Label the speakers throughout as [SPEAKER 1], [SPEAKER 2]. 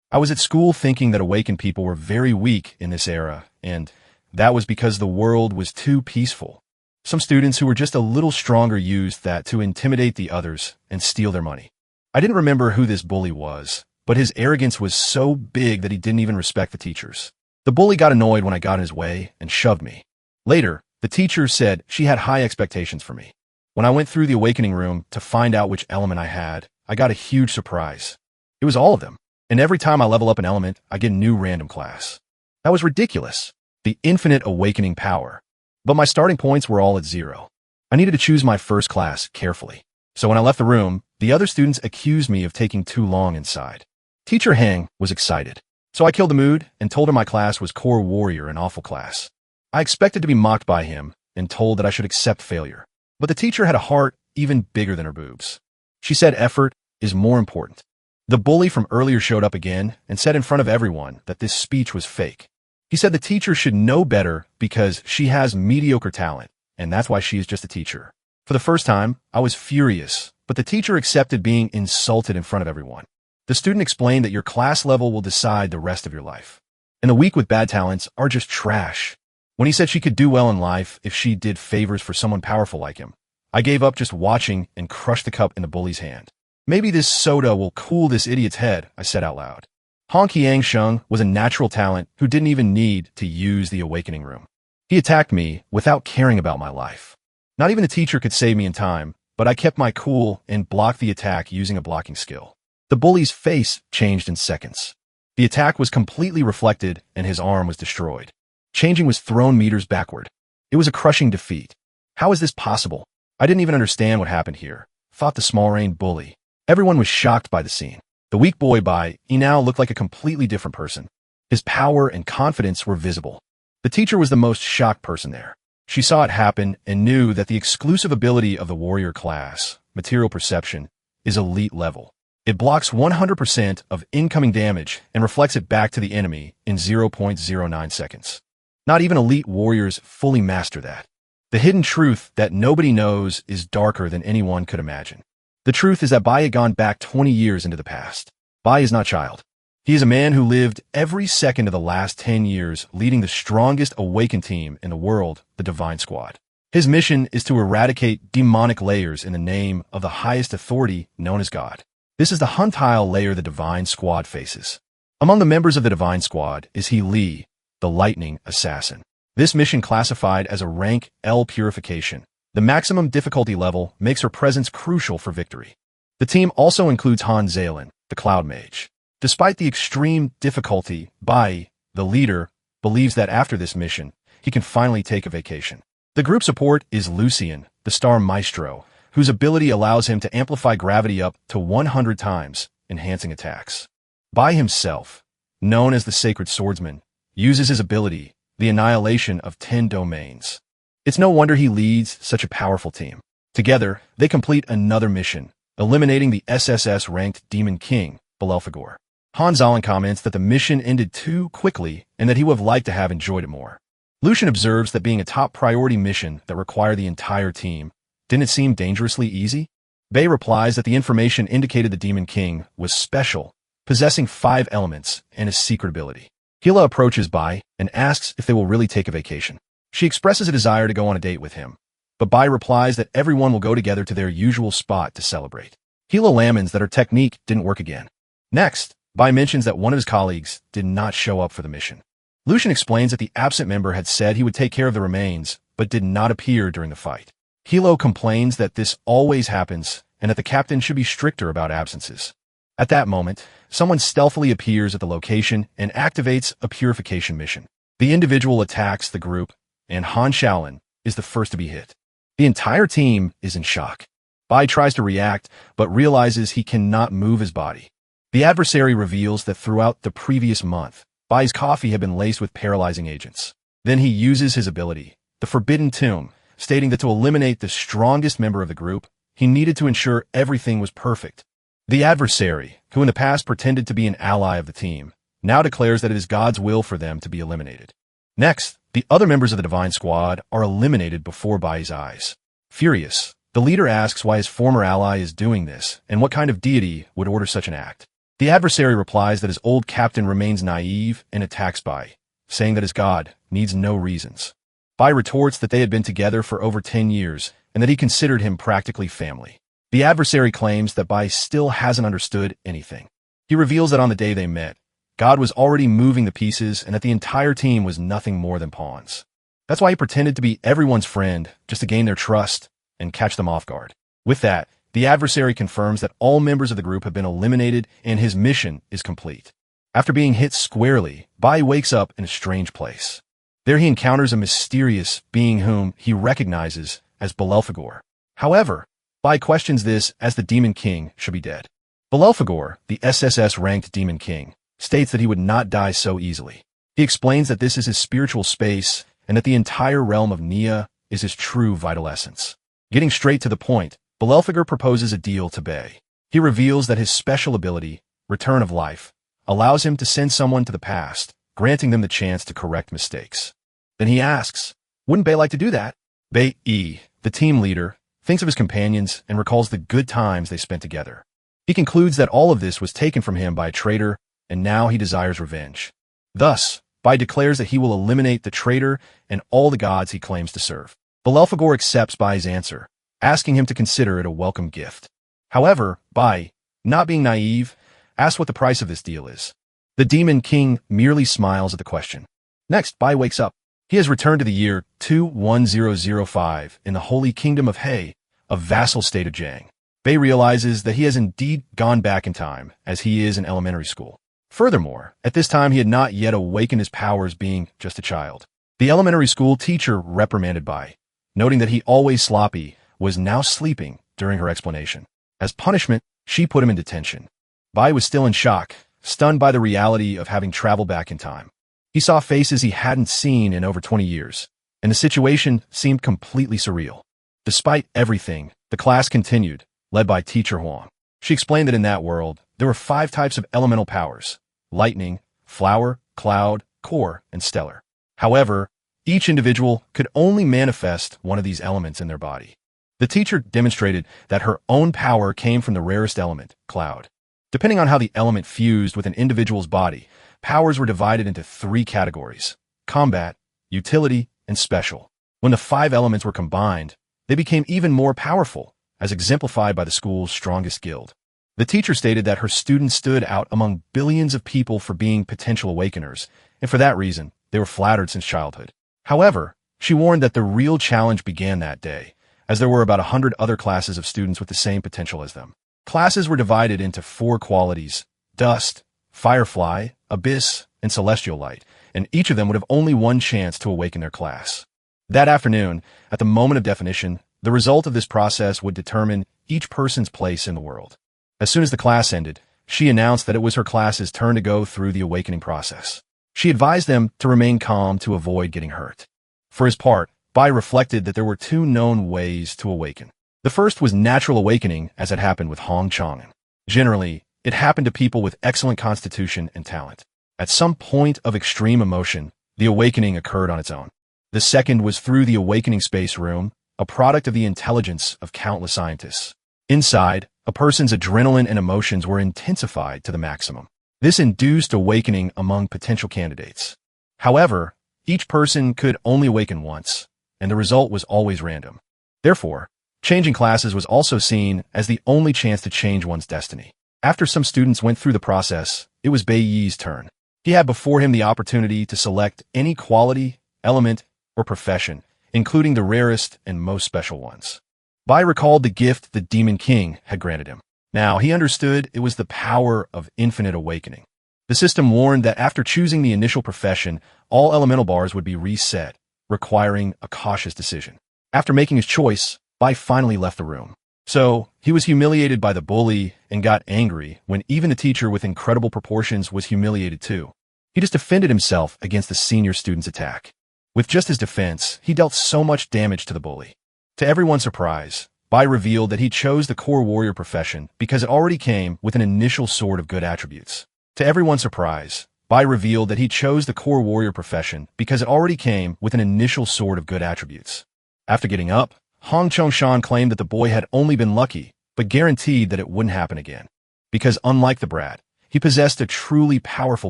[SPEAKER 1] I was at school thinking that awakened people were very weak in this era, and that was because the world was too peaceful. Some students who were just a little stronger used that to intimidate the others and steal their money. I didn't remember who this bully was, but his arrogance was so big that he didn't even respect the teachers. The bully got annoyed when I got in his way and shoved me. Later, the teacher said she had high expectations for me. When I went through the awakening room to find out which element I had, I got a huge surprise. It was all of them, and every time I level up an element, I get a new random class. That was ridiculous. The infinite awakening power. But my starting points were all at 0. I needed to choose my first class carefully. So when I left the room, the other students accused me of taking too long inside. Teacher Hang was excited. So I killed the mood and told her my class was Core Warrior, an awful class. I expected to be mocked by him and told that I should accept failure. But the teacher had a heart even bigger than her boobs. She said effort is more important. The bully from earlier showed up again and said in front of everyone that this speech was fake. He said the teacher should know better because she has mediocre talent, and that's why she is just a teacher. For the first time, I was furious, but the teacher accepted being insulted in front of everyone. The student explained that your class level will decide the rest of your life. And the weak with bad talents are just trash. When he said she could do well in life if she did favors for someone powerful like him, I gave up just watching and crushed the cup in the bully's hand. Maybe this soda will cool this idiot's head, I said out loud. Hong Qiang Sheng was a natural talent who didn't even need to use the awakening room. He attacked me without caring about my life. Not even a teacher could save me in time, but I kept my cool and blocked the attack using a blocking skill. The bully's face changed in seconds. The attack was completely reflected and his arm was destroyed. Changing was thrown meters backward. It was a crushing defeat. How is this possible? I didn't even understand what happened here, thought the small-rain bully. Everyone was shocked by the scene. The weak boy he now looked like a completely different person. His power and confidence were visible. The teacher was the most shocked person there. She saw it happen and knew that the exclusive ability of the warrior class, material perception, is elite level. It blocks 100% of incoming damage and reflects it back to the enemy in 0.09 seconds. Not even elite warriors fully master that. The hidden truth that nobody knows is darker than anyone could imagine. The truth is that Bai had gone back 20 years into the past. Bai is not a child. He is a man who lived every second of the last 10 years leading the strongest awakened team in the world, the Divine Squad. His mission is to eradicate demonic layers in the name of the highest authority known as God. This is the huntile layer the Divine Squad faces. Among the members of the Divine Squad is He Li, the Lightning Assassin. This mission classified as a rank L purification. The maximum difficulty level makes her presence crucial for victory. The team also includes Han Zalen, the Cloud Mage. Despite the extreme difficulty, Bai, the leader, believes that after this mission, he can finally take a vacation. The group support is Lucian, the Star Maestro, whose ability allows him to amplify gravity up to 100 times, enhancing attacks. Bai himself, known as the Sacred Swordsman, uses his ability, the annihilation of 10 domains. It's no wonder he leads such a powerful team. Together, they complete another mission, eliminating the SSS-ranked Demon King, Belelfagor. Han Zalen comments that the mission ended too quickly and that he would have liked to have enjoyed it more. Lucian observes that being a top priority mission that required the entire team, didn't it seem dangerously easy? Bei replies that the information indicated the Demon King was special, possessing 5 elements and a secret ability. Hila approaches Bai and asks if they will really take a vacation. She expresses a desire to go on a date with him, but Bai replies that everyone will go together to their usual spot to celebrate. Hila laments that her technique didn't work again. Next, Bai mentions that one of his colleagues did not show up for the mission. Lucian explains that the absent member had said he would take care of the remains, but did not appear during the fight. Hilo complains that this always happens and that the captain should be stricter about absences. At that moment, someone stealthily appears at the location and activates a purification mission. The individual attacks the group, and Han Shaolin is the first to be hit. The entire team is in shock. Bai tries to react, but realizes he cannot move his body. The adversary reveals that throughout the previous month, Bai's coffee had been laced with paralyzing agents. Then he uses his ability, the Forbidden Tomb, stating that to eliminate the strongest member of the group, he needed to ensure everything was perfect. The adversary, who in the past pretended to be an ally of the team, now declares that it is God's will for them to be eliminated. Next, the other members of the Divine Squad are eliminated before Bai's eyes. Furious, the leader asks why his former ally is doing this and what kind of deity would order such an act. The adversary replies that his old captain remains naive and attacks Bai, saying that his god needs no reasons. Bai retorts that they had been together for over 10 years and that he considered him practically family. The adversary claims that Bai still hasn't understood anything. He reveals that on the day they met, God was already moving the pieces and that the entire team was nothing more than pawns. That's why he pretended to be everyone's friend just to gain their trust and catch them off guard. With that, the adversary confirms that all members of the group have been eliminated and his mission is complete. After being hit squarely, Bai wakes up in a strange place. There he encounters a mysterious being whom he recognizes as Belelphegor. However, Bai questions this as the Demon King should be dead. Belelphegor, the SSS-ranked Demon King, states that he would not die so easily. He explains that this is his spiritual space and that the entire realm of Nia is his true vital essence. Getting straight to the point, Belelphegor proposes a deal to Bai. He reveals that his special ability, Return of Life, allows him to send someone to the past, granting them the chance to correct mistakes. Then he asks, wouldn't Bai like to do that? Bai, the team leader, thinks of his companions and recalls the good times they spent together. He concludes that all of this was taken from him by a traitor, and now he desires revenge. Thus, Bai declares that he will eliminate the traitor and all the gods he claims to serve. Belelphegor accepts Bai's answer, asking him to consider it a welcome gift. However, Bai, not being naive, asks what the price of this deal is. The Demon King merely smiles at the question. Next, Bai wakes up. He has returned to the year 21005 in the Holy Kingdom of He, a vassal state of Jiang. Bai realizes that he has indeed gone back in time, as he is in elementary school. Furthermore, at this time he had not yet awakened his powers being just a child. The elementary school teacher reprimanded Bai, noting that he always sloppy, was now sleeping during her explanation. As punishment, she put him in detention. Bai was still in shock, stunned by the reality of having traveled back in time. He saw faces he hadn't seen in over 20 years, and the situation seemed completely surreal. Despite everything, the class continued, led by Teacher Huang. She explained that in that world, there were 5 types of elemental powers: lightning, flower, cloud, core, and stellar. However, each individual could only manifest one of these elements in their body. The teacher demonstrated that her own power came from the rarest element, cloud. Depending on how the element fused with an individual's body, powers were divided into 3 categories: combat, utility, and special. When the 5 elements were combined, they became even more powerful, as exemplified by the school's strongest guild. The teacher stated that her students stood out among billions of people for being potential awakeners, and for that reason, they were flattered since childhood. However, she warned that the real challenge began that day, as there were about 100 other classes of students with the same potential as them. Classes were divided into 4 qualities: dust, firefly, abyss, and celestial light, and each of them would have only one chance to awaken their class. That afternoon, at the moment of definition, the result of this process would determine each person's place in the world. As soon as the class ended, she announced that it was her class's turn to go through the awakening process. She advised them to remain calm to avoid getting hurt. For his part, Bai reflected that there were 2 known ways to awaken. The first was natural awakening, as it happened with Hong Chang'an. Generally, it happened to people with excellent constitution and talent. At some point of extreme emotion, the awakening occurred on its own. The second was through the awakening space room, a product of the intelligence of countless scientists. Inside, a person's adrenaline and emotions were intensified to the maximum. This induced awakening among potential candidates. However, each person could only awaken once, and the result was always random. Therefore, changing classes was also seen as the only chance to change one's destiny. After some students went through the process, it was Bai Yi's turn. He had before him the opportunity to select any quality, element, or profession, including the rarest and most special ones. Bai recalled the gift the Demon King had granted him. Now, he understood it was the power of infinite awakening. The system warned that after choosing the initial profession, all elemental bars would be reset, requiring a cautious decision. After making his choice, Bai finally left the room. So, he was humiliated by the bully and got angry when even the teacher with incredible proportions was humiliated too. He just defended himself against the senior student's attack. With just his defense, he dealt so much damage to the bully. To everyone's surprise, Bai revealed that he chose the core warrior profession because it already came with an initial sword of good attributes. To everyone's surprise, Bai revealed that he chose the core warrior profession because it already came with an initial sword of good attributes. After getting up, Hong Chongshan claimed that the boy had only been lucky, but guaranteed that it wouldn't happen again. Because unlike the brat, He possessed a truly powerful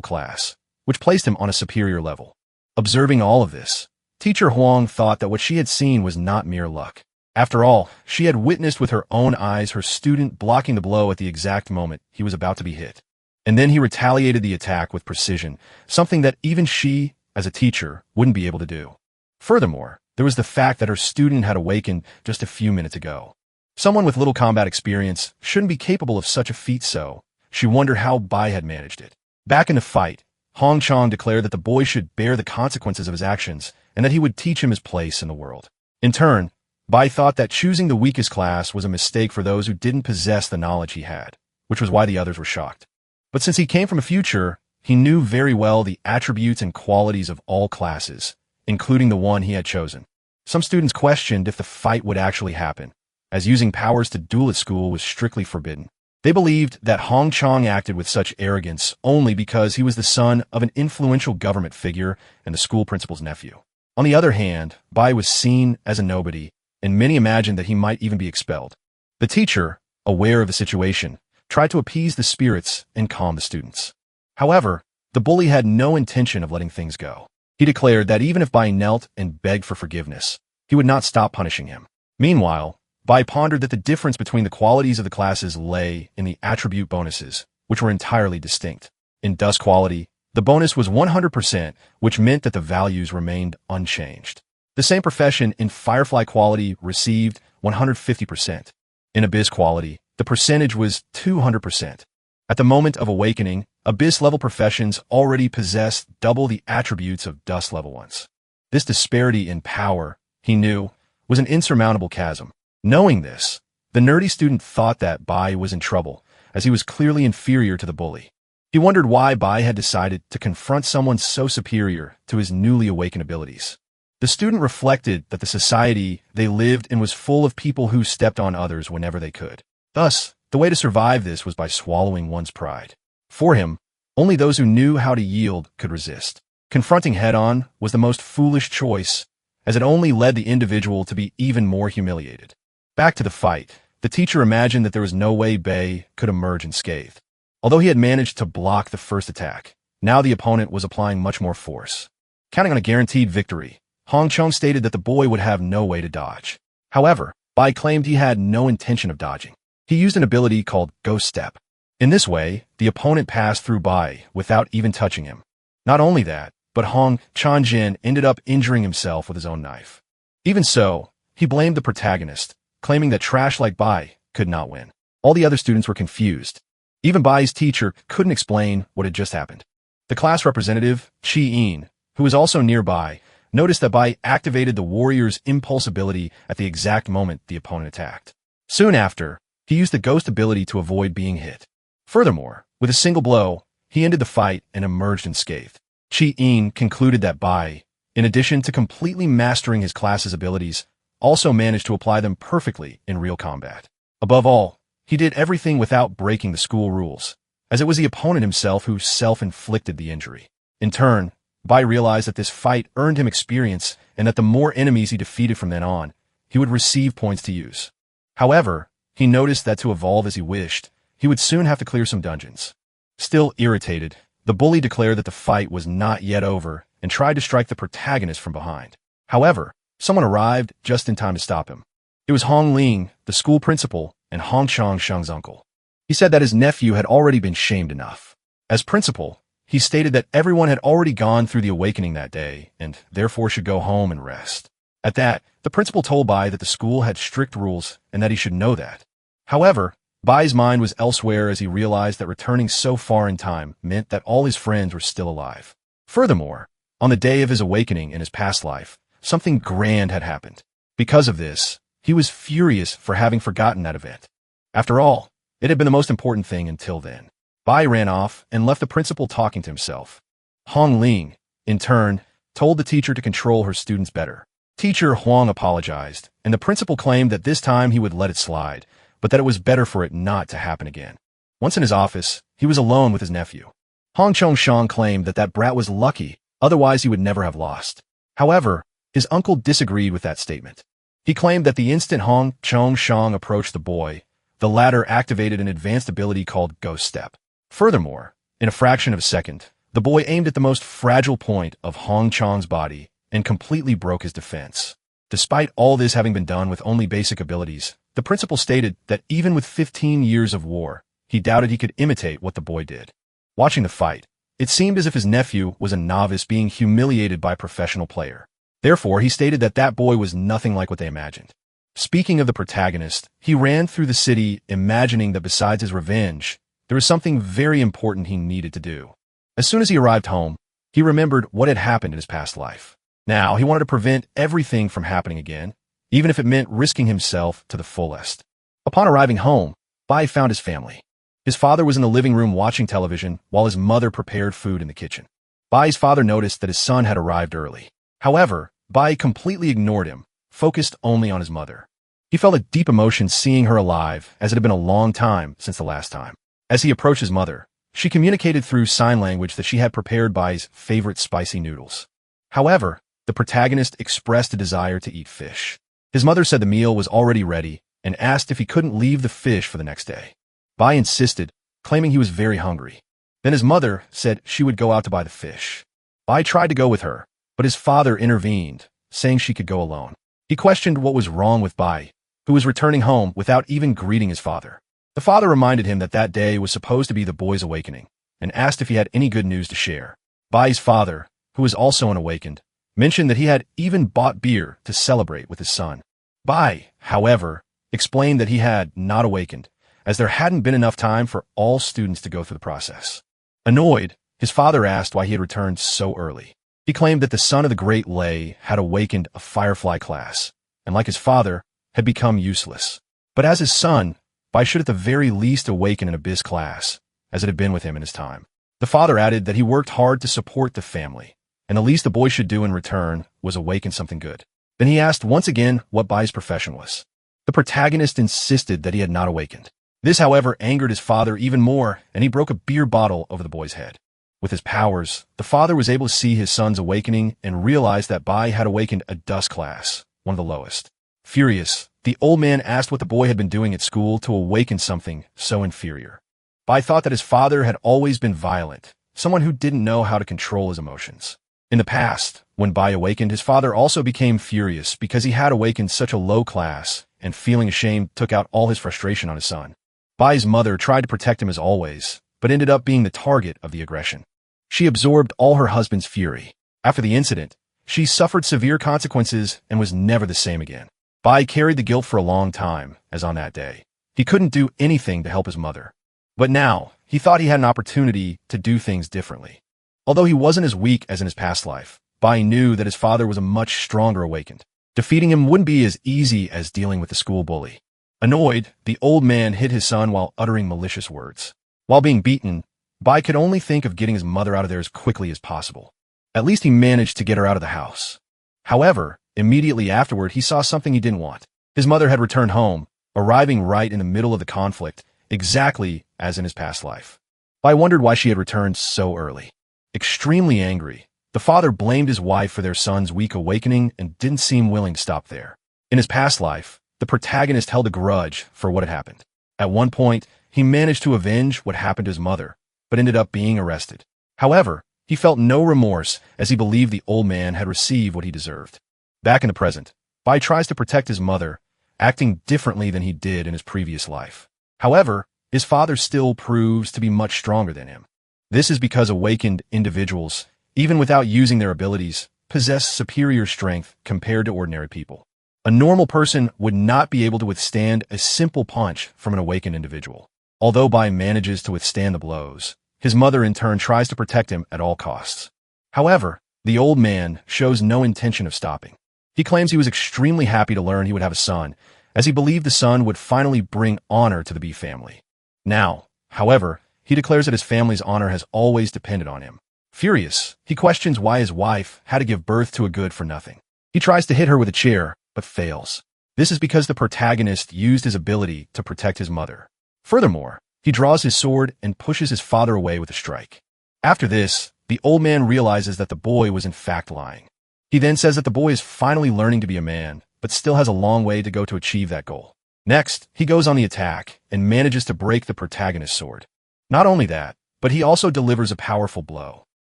[SPEAKER 1] class, which placed him on a superior level. Observing all of this, Teacher Huang thought that what she had seen was not mere luck. After all, she had witnessed with her own eyes her student blocking the blow at the exact moment he was about to be hit. And then he retaliated the attack with precision, something that even she, as a teacher, wouldn't be able to do. Furthermore, there was the fact that her student had awakened just a few minutes ago. Someone with little combat experience shouldn't be capable of such a feat, so she wondered how Bai had managed it. Back in the fight, Hong Chang declared that the boy should bear the consequences of his actions and that he would teach him his place in the world. In turn, Bai thought that choosing the weakest class was a mistake for those who didn't possess the knowledge he had, which was why the others were shocked. But since he came from a future, he knew very well the attributes and qualities of all classes, including the one he had chosen. Some students questioned if the fight would actually happen, as using powers to duel at school was strictly forbidden. They believed that Hong Chang acted with such arrogance only because he was the son of an influential government figure and the school principal's nephew. On the other hand, Bai was seen as a nobody, and many imagined that he might even be expelled. The teacher, aware of the situation, tried to appease the spirits and calm the students. However, the bully had no intention of letting things go. He declared that even if Bai knelt and begged for forgiveness, he would not stop punishing him. Meanwhile, Bai pondered that the difference between the qualities of the classes lay in the attribute bonuses, which were entirely distinct. In dust quality, the bonus was 100%, which meant that the values remained unchanged. The same profession in firefly quality received 150%. In abyss quality, the percentage was 200%. At the moment of awakening, abyss-level professions already possessed double the attributes of dust-level ones. This disparity in power, he knew, was an insurmountable chasm. Knowing this, the nerdy student thought that Bai was in trouble, as he was clearly inferior to the bully. He wondered why Bai had decided to confront someone so superior to his newly awakened abilities. The student reflected that the society they lived in was full of people who stepped on others whenever they could. Thus, the way to survive this was by swallowing one's pride. For him, only those who knew how to yield could resist. Confronting head-on was the most foolish choice, as it only led the individual to be even more humiliated. Back to the fight, the teacher imagined that there was no way Bai could emerge unscathed. Although he had managed to block the first attack, now the opponent was applying much more force. Counting on a guaranteed victory, Hong Chang stated that the boy would have no way to dodge. However, Bai claimed he had no intention of dodging. He used an ability called Ghost Step. In this way, the opponent passed through Bai without even touching him. Not only that, but Hong Chang-jin ended up injuring himself with his own knife. Even so, he blamed the protagonist, claiming that trash like Bai could not win. All the other students were confused. Even Bai's teacher couldn't explain what had just happened. The class representative, Chi-in, who was also nearby, noticed that Bai activated the warrior's impulse ability at the exact moment the opponent attacked. Soon after, he used the ghost ability to avoid being hit. Furthermore, with a single blow, he ended the fight and emerged unscathed. Chi-in concluded that Bai, in addition to completely mastering his class's abilities, also managed to apply them perfectly in real combat. Above all, he did everything without breaking the school rules, as it was the opponent himself who self-inflicted the injury. In turn, Bai realized that this fight earned him experience and that the more enemies he defeated from then on, he would receive points to use. However, he noticed that to evolve as he wished, he would soon have to clear some dungeons. Still irritated, the bully declared that the fight was not yet over and tried to strike the protagonist from behind. However, someone arrived just in time to stop him. It was Hong Ling, the school principal, and Hong Chang-sheng's uncle. He said that his nephew had already been shamed enough. As principal, he stated that everyone had already gone through the awakening that day and therefore should go home and rest. At that, the principal told Bai that the school had strict rules and that he should know that. However, Bai's mind was elsewhere as he realized that returning so far in time meant that all his friends were still alive. Furthermore, on the day of his awakening in his past life, something grand had happened. Because of this, he was furious for having forgotten that event. After all, it had been the most important thing until then. Bai ran off and left the principal talking to himself. Hong Ling, in turn, told the teacher to control her students better. Teacher Huang apologized, and the principal claimed that this time he would let it slide, but that it was better for it not to happen again. Once in his office, he was alone with his nephew. Hong Chong-shang claimed that that brat was lucky, otherwise he would never have lost. However, his uncle disagreed with that statement. He claimed that the instant Hong Chong-shang approached the boy, the latter activated an advanced ability called Ghost Step. Furthermore, in a fraction of a second, the boy aimed at the most fragile point of Hong Chong's body and completely broke his defense. Despite all this having been done with only basic abilities, the principal stated that even with 15 years of war, he doubted he could imitate what the boy did. Watching the fight, it seemed as if his nephew was a novice being humiliated by a professional player. Therefore, he stated that that boy was nothing like what they imagined. Speaking of the protagonist, he ran through the city imagining that besides his revenge, there was something very important he needed to do. As soon as he arrived home, he remembered what had happened in his past life. Now, he wanted to prevent everything from happening again, even if it meant risking himself to the fullest. Upon arriving home, Bai found his family. His father was in the living room watching television while his mother prepared food in the kitchen. Bai's father noticed that his son had arrived early. However, Bai completely ignored him, focused only on his mother. He felt a deep emotion seeing her alive, as it had been a long time since the last time. As he approached his mother, she communicated through sign language that she had prepared Bai's favorite spicy noodles. However, the protagonist expressed a desire to eat fish. His mother said the meal was already ready and asked if he couldn't leave the fish for the next day. Bai insisted, claiming he was very hungry. Then his mother said she would go out to buy the fish. Bai tried to go with her, but his father intervened, saying she could go alone. He questioned what was wrong with Bai, who was returning home without even greeting his father. The father reminded him that that day was supposed to be the boy's awakening, and asked if he had any good news to share. Bai's father, who was also an awakened, mentioned that he had even bought beer to celebrate with his son. Bai, however, explained that he had not awakened, as there hadn't been enough time for all students to go through the process. Annoyed, his father asked why he had returned so early. He claimed that the son of the great Lei had awakened a Firefly class, and like his father, had become useless. But as his son, Bai should at the very least awaken an Abyss class, as it had been with him in his time. The father added that he worked hard to support the family, and the least the boy should do in return was awaken something good. Then he asked once again what Bai's profession was. The protagonist insisted that he had not awakened. This, however, angered his father even more, and he broke a beer bottle over the boy's head. With his powers, the father was able to see his son's awakening and realized that Bai had awakened a dust class, one of the lowest. Furious, the old man asked what the boy had been doing at school to awaken something so inferior. Bai thought that his father had always been violent, someone who didn't know how to control his emotions. In the past, when Bai awakened, his father also became furious because he had awakened such a low class, and feeling ashamed took out all his frustration on his son. Bai's mother tried to protect him as always, but ended up being the target of the aggression. She absorbed all her husband's fury. After the incident, she suffered severe consequences and was never the same again. Bai carried the guilt for a long time, as on that day. He couldn't do anything to help his mother. But now, he thought he had an opportunity to do things differently. Although he wasn't as weak as in his past life, Bai knew that his father was a much stronger awakened. Defeating him wouldn't be as easy as dealing with the school bully. Annoyed, the old man hit his son while uttering malicious words. While being beaten, Bai could only think of getting his mother out of there as quickly as possible. At least he managed to get her out of the house. However, immediately afterward, he saw something he didn't want. His mother had returned home, arriving right in the middle of the conflict, exactly as in his past life. Bai wondered why she had returned so early. Extremely angry, the father blamed his wife for their son's weak awakening and didn't seem willing to stop there. In his past life, the protagonist held a grudge for what had happened. At one point, he managed to avenge what happened to his mother, but ended up being arrested. However, he felt no remorse as he believed the old man had received what he deserved. Back in the present, Bai tries to protect his mother, acting differently than he did in his previous life. However, his father still proves to be much stronger than him. This is because awakened individuals, even without using their abilities, possess superior strength compared to ordinary people. A normal person would not be able to withstand a simple punch from an awakened individual. Although Bai manages to withstand the blows, his mother in turn tries to protect him at all costs. However, the old man shows no intention of stopping. He claims he was extremely happy to learn he would have a son, as he believed the son would finally bring honor to the Bee family. Now, however, he declares that his family's honor has always depended on him. Furious, he questions why his wife had to give birth to a good for nothing. He tries to hit her with a chair, but fails. This is because the protagonist used his ability to protect his mother. Furthermore, he draws his sword and pushes his father away with a strike. After this, the old man realizes that the boy was in fact lying. He then says that the boy is finally learning to be a man, but still has a long way to go to achieve that goal. Next, he goes on the attack and manages to break the protagonist's sword. Not only that, but he also delivers a powerful blow.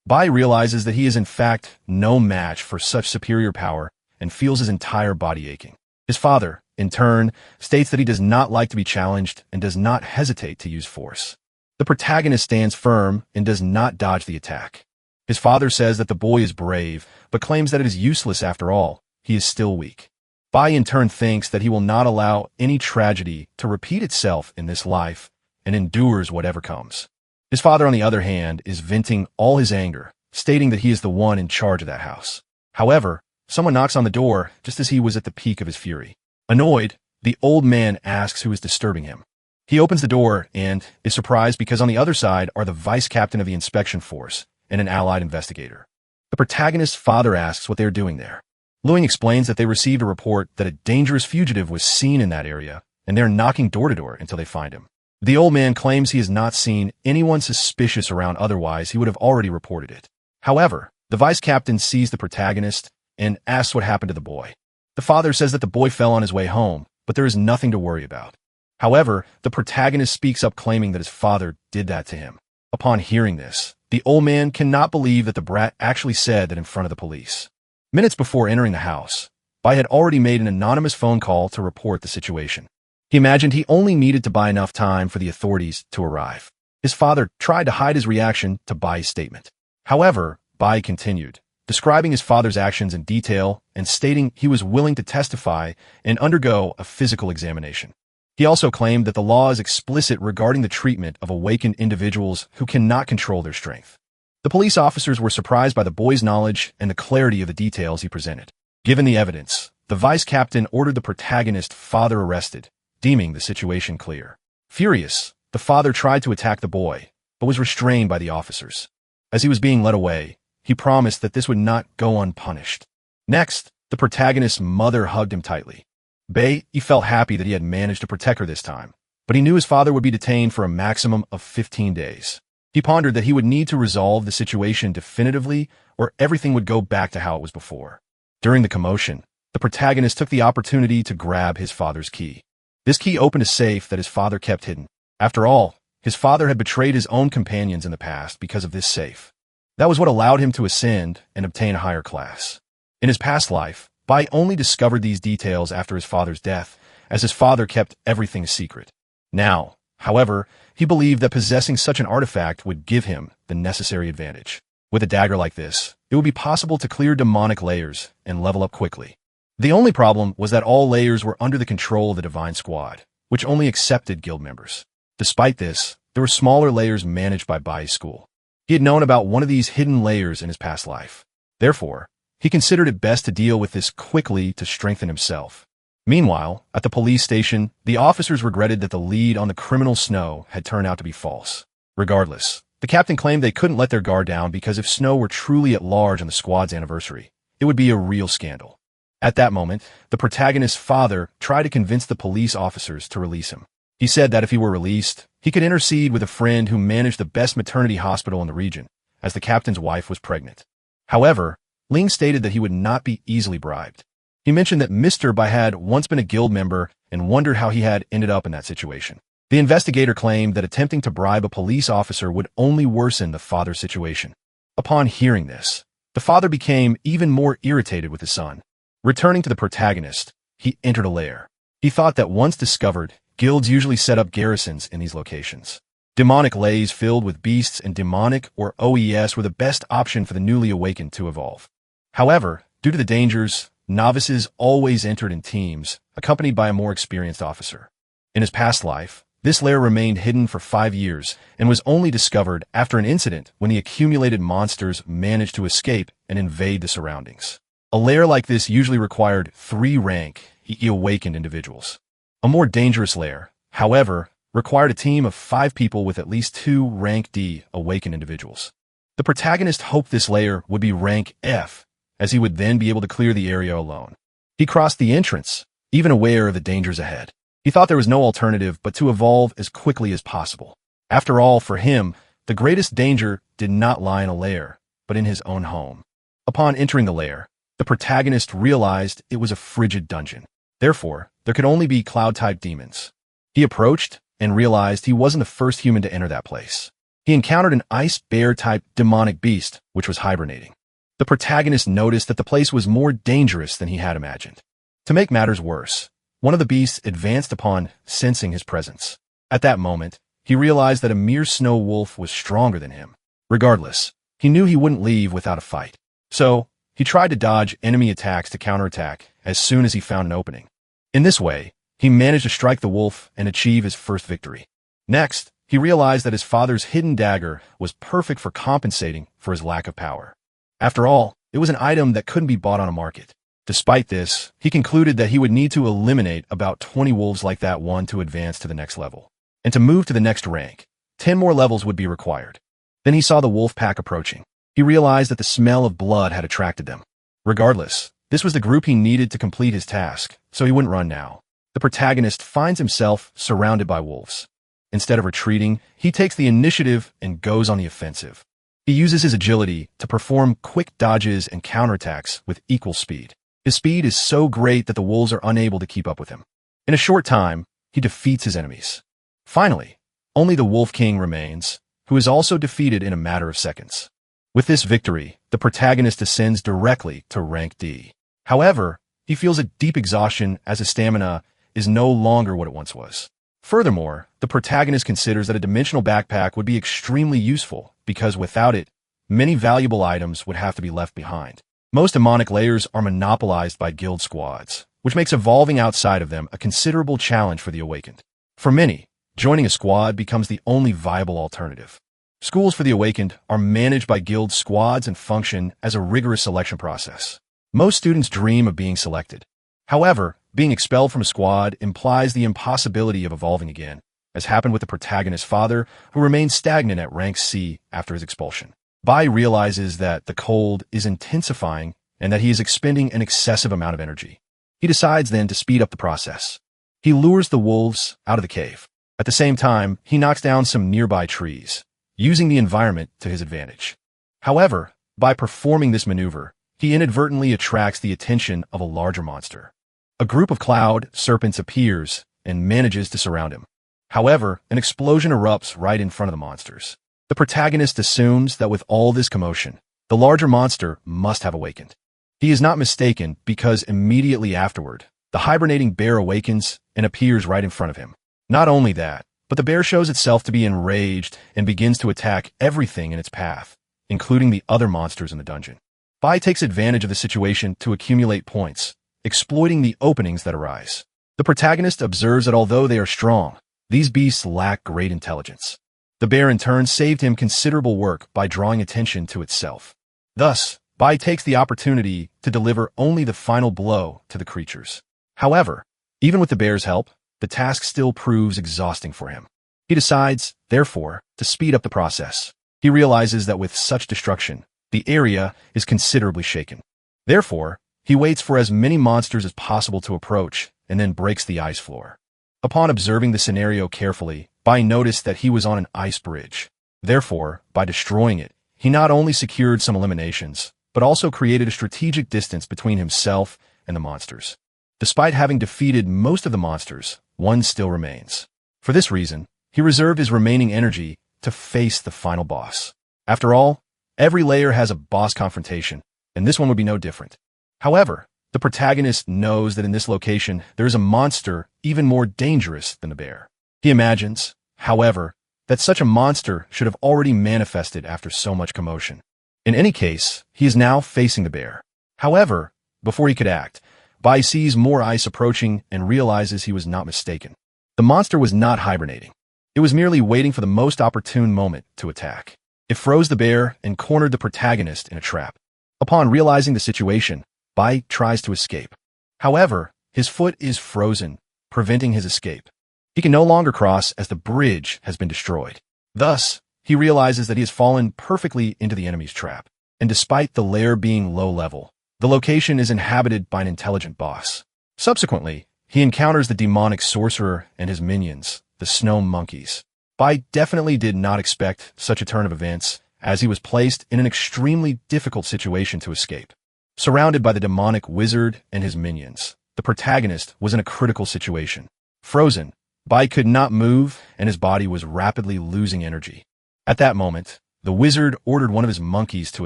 [SPEAKER 1] Bai realizes that he is in fact no match for such superior power and feels his entire body aching. His father, in turn, states that he does not like to be challenged and does not hesitate to use force. The protagonist stands firm and does not dodge the attack. His father says that the boy is brave, but claims that it is useless after all. He is still weak. Bai in turn thinks that he will not allow any tragedy to repeat itself in this life and endures whatever comes. His father, on the other hand, is venting all his anger, stating that he is the one in charge of that house. However, someone knocks on the door just as he was at the peak of his fury. Annoyed, the old man asks who is disturbing him. He opens the door and is surprised because on the other side are the vice captain of the inspection force and an allied investigator. The protagonist's father asks what they are doing there. Luing explains that they received a report that a dangerous fugitive was seen in that area, and they're knocking door to door until they find him. The old man claims he has not seen anyone suspicious around, otherwise he would have already reported it. However, the vice captain sees the protagonist and asks what happened to the boy. The father says that the boy fell on his way home, but there is nothing to worry about. However, the protagonist speaks up claiming that his father did that to him. Upon hearing this, the old man cannot believe that the brat actually said that in front of the police. Minutes before entering the house, Bai had already made an anonymous phone call to report the situation. He imagined he only needed to buy enough time for the authorities to arrive. His father tried to hide his reaction to Bai's statement. However, Bai continued, describing his father's actions in detail and stating he was willing to testify and undergo a physical examination. He also claimed that the law is explicit regarding the treatment of awakened individuals who cannot control their strength. The police officers were surprised by the boy's knowledge and the clarity of the details he presented. Given the evidence, the vice captain ordered the protagonist's father arrested, deeming the situation clear. Furious, the father tried to attack the boy, but was restrained by the officers. As he was being led away, he promised that this would not go unpunished. Next, the protagonist's mother hugged him tightly. He felt happy that he had managed to protect her this time, but he knew his father would be detained for a maximum of 15 days. He pondered that he would need to resolve the situation definitively or everything would go back to how it was before. During the commotion, the protagonist took the opportunity to grab his father's key. This key opened a safe that his father kept hidden. After all, his father had betrayed his own companions in the past because of this safe. That was what allowed him to ascend and obtain a higher class. In his past life, Bai only discovered these details after his father's death, as his father kept everything a secret. Now, however, he believed that possessing such an artifact would give him the necessary advantage. With a dagger like this, it would be possible to clear demonic layers and level up quickly. The only problem was that all layers were under the control of the Divine Squad, which only accepted guild members. Despite this, there were smaller layers managed by Bai's school. He had known about one of these hidden layers in his past life. Therefore, he considered it best to deal with this quickly to strengthen himself. Meanwhile, at the police station, the officers regretted that the lead on the criminal Snow had turned out to be false. Regardless, the captain claimed they couldn't let their guard down because if Snow were truly at large on the squad's anniversary, it would be a real scandal. At that moment, the protagonist's father tried to convince the police officers to release him. He said that if he were released, he could intercede with a friend who managed the best maternity hospital in the region, as the captain's wife was pregnant. However, Ling stated that he would not be easily bribed. He mentioned that Mr. Bai had once been a guild member and wondered how he had ended up in that situation. The investigator claimed that attempting to bribe a police officer would only worsen the father's situation. Upon hearing this, the father became even more irritated with his son. Returning to the protagonist, he entered a lair. He thought that once discovered, guilds usually set up garrisons in these locations. Demonic lays filled with beasts and demonic or OES were the best option for the newly awakened to evolve. However, due to the dangers, novices always entered in teams, accompanied by a more experienced officer. In his past life, this lair remained hidden for 5 years and was only discovered after an incident when the accumulated monsters managed to escape and invade the surroundings. A lair like this usually required 3 rank awakened individuals. A more dangerous lair, however, required a team of 5 people with at least 2 rank D awakened individuals. The protagonist hoped this lair would be rank F, as he would then be able to clear the area alone. He crossed the entrance, even aware of the dangers ahead. He thought there was no alternative but to evolve as quickly as possible. After all, for him, the greatest danger did not lie in a lair, but in his own home. Upon entering the lair, the protagonist realized it was a frigid dungeon. Therefore, there could only be cloud-type demons. He approached and realized he wasn't the first human to enter that place. he encountered an ice bear-type demonic beast, which was hibernating. The protagonist noticed that the place was more dangerous than he had imagined. To make matters worse, one of the beasts advanced upon, sensing his presence. At that moment, he realized that a mere snow wolf was stronger than him. Regardless, he knew he wouldn't leave without a fight. So, he tried to dodge enemy attacks to counterattack as soon as he found an opening. In this way, he managed to strike the wolf and achieve his first victory. Next, he realized that his father's hidden dagger was perfect for compensating for his lack of power. After all, it was an item that couldn't be bought on a market. Despite this, he concluded that he would need to eliminate about 20 wolves like that one to advance to the next level. And to move to the next rank, 10 more levels would be required. Then he saw the wolf pack approaching. He realized that the smell of blood had attracted them. Regardless, this was the group he needed to complete his task, so he wouldn't run now. The protagonist finds himself surrounded by wolves. Instead of retreating, he takes the initiative and goes on the offensive. He uses his agility to perform quick dodges and counterattacks with equal speed. His speed is so great that the wolves are unable to keep up with him. In a short time, he defeats his enemies. Finally, only the Wolf King remains, who is also defeated in a matter of seconds. With this victory, the protagonist ascends directly to rank D. However, he feels a deep exhaustion as his stamina is no longer what it once was. Furthermore, the protagonist considers that a dimensional backpack would be extremely useful because without it, many valuable items would have to be left behind. Most demonic layers are monopolized by guild squads, which makes evolving outside of them a considerable challenge for the awakened. For many, joining a squad becomes the only viable alternative. Schools for the awakened are managed by guild squads and function as a rigorous selection process. Most students dream of being selected. However, being expelled from a squad implies the impossibility of evolving again, as happened with the protagonist's father, who remained stagnant at rank C after his expulsion. Bai realizes that the cold is intensifying and that he is expending an excessive amount of energy. He decides then to speed up the process. He lures the wolves out of the cave. At the same time, he knocks down some nearby trees, using the environment to his advantage. However, by performing this maneuver, he inadvertently attracts the attention of a larger monster. A group of cloud serpents appears and manages to surround him. However, an explosion erupts right in front of the monsters. The protagonist assumes that with all this commotion, the larger monster must have awakened. He is not mistaken because immediately afterward, the hibernating bear awakens and appears right in front of him. Not only that, but the bear shows itself to be enraged and begins to attack everything in its path, including the other monsters in the dungeon. Bai takes advantage of the situation to accumulate points, exploiting the openings that arise. The protagonist observes that although they are strong, these beasts lack great intelligence. The bear in turn saved him considerable work by drawing attention to itself. Thus, Bai takes the opportunity to deliver only the final blow to the creatures. However, even with the bear's help, the task still proves exhausting for him. He decides, therefore, to speed up the process. He realizes that with such destruction, the area is considerably shaken. Therefore, he waits for as many monsters as possible to approach and then breaks the ice floor. Upon observing the scenario carefully, Bai noticed that he was on an ice bridge. Therefore, by destroying it, he not only secured some eliminations, but also created a strategic distance between himself and the monsters. Despite having defeated most of the monsters, one still remains. For this reason, he reserved his remaining energy to face the final boss. After all, every layer has a boss confrontation, and this one would be no different. However, the protagonist knows that in this location there is a monster even more dangerous than the bear. He imagines, however, that such a monster should have already manifested after so much commotion. In any case, he is now facing the bear. However, before he could act, Bai sees more ice approaching and realizes he was not mistaken. The monster was not hibernating. It was merely waiting for the most opportune moment to attack. It froze the bear and cornered the protagonist in a trap. Upon realizing the situation, Bai tries to escape. However, his foot is frozen, preventing his escape. He can no longer cross as the bridge has been destroyed. Thus, he realizes that he has fallen perfectly into the enemy's trap. And despite the lair being low level, the location is inhabited by an intelligent boss. Subsequently, he encounters the demonic sorcerer and his minions, the snow monkeys. Bai definitely did not expect such a turn of events, as he was placed in an extremely difficult situation to escape. Surrounded by the demonic wizard and his minions, the protagonist was in a critical situation. Frozen, Bai could not move and his body was rapidly losing energy. At that moment, the wizard ordered one of his monkeys to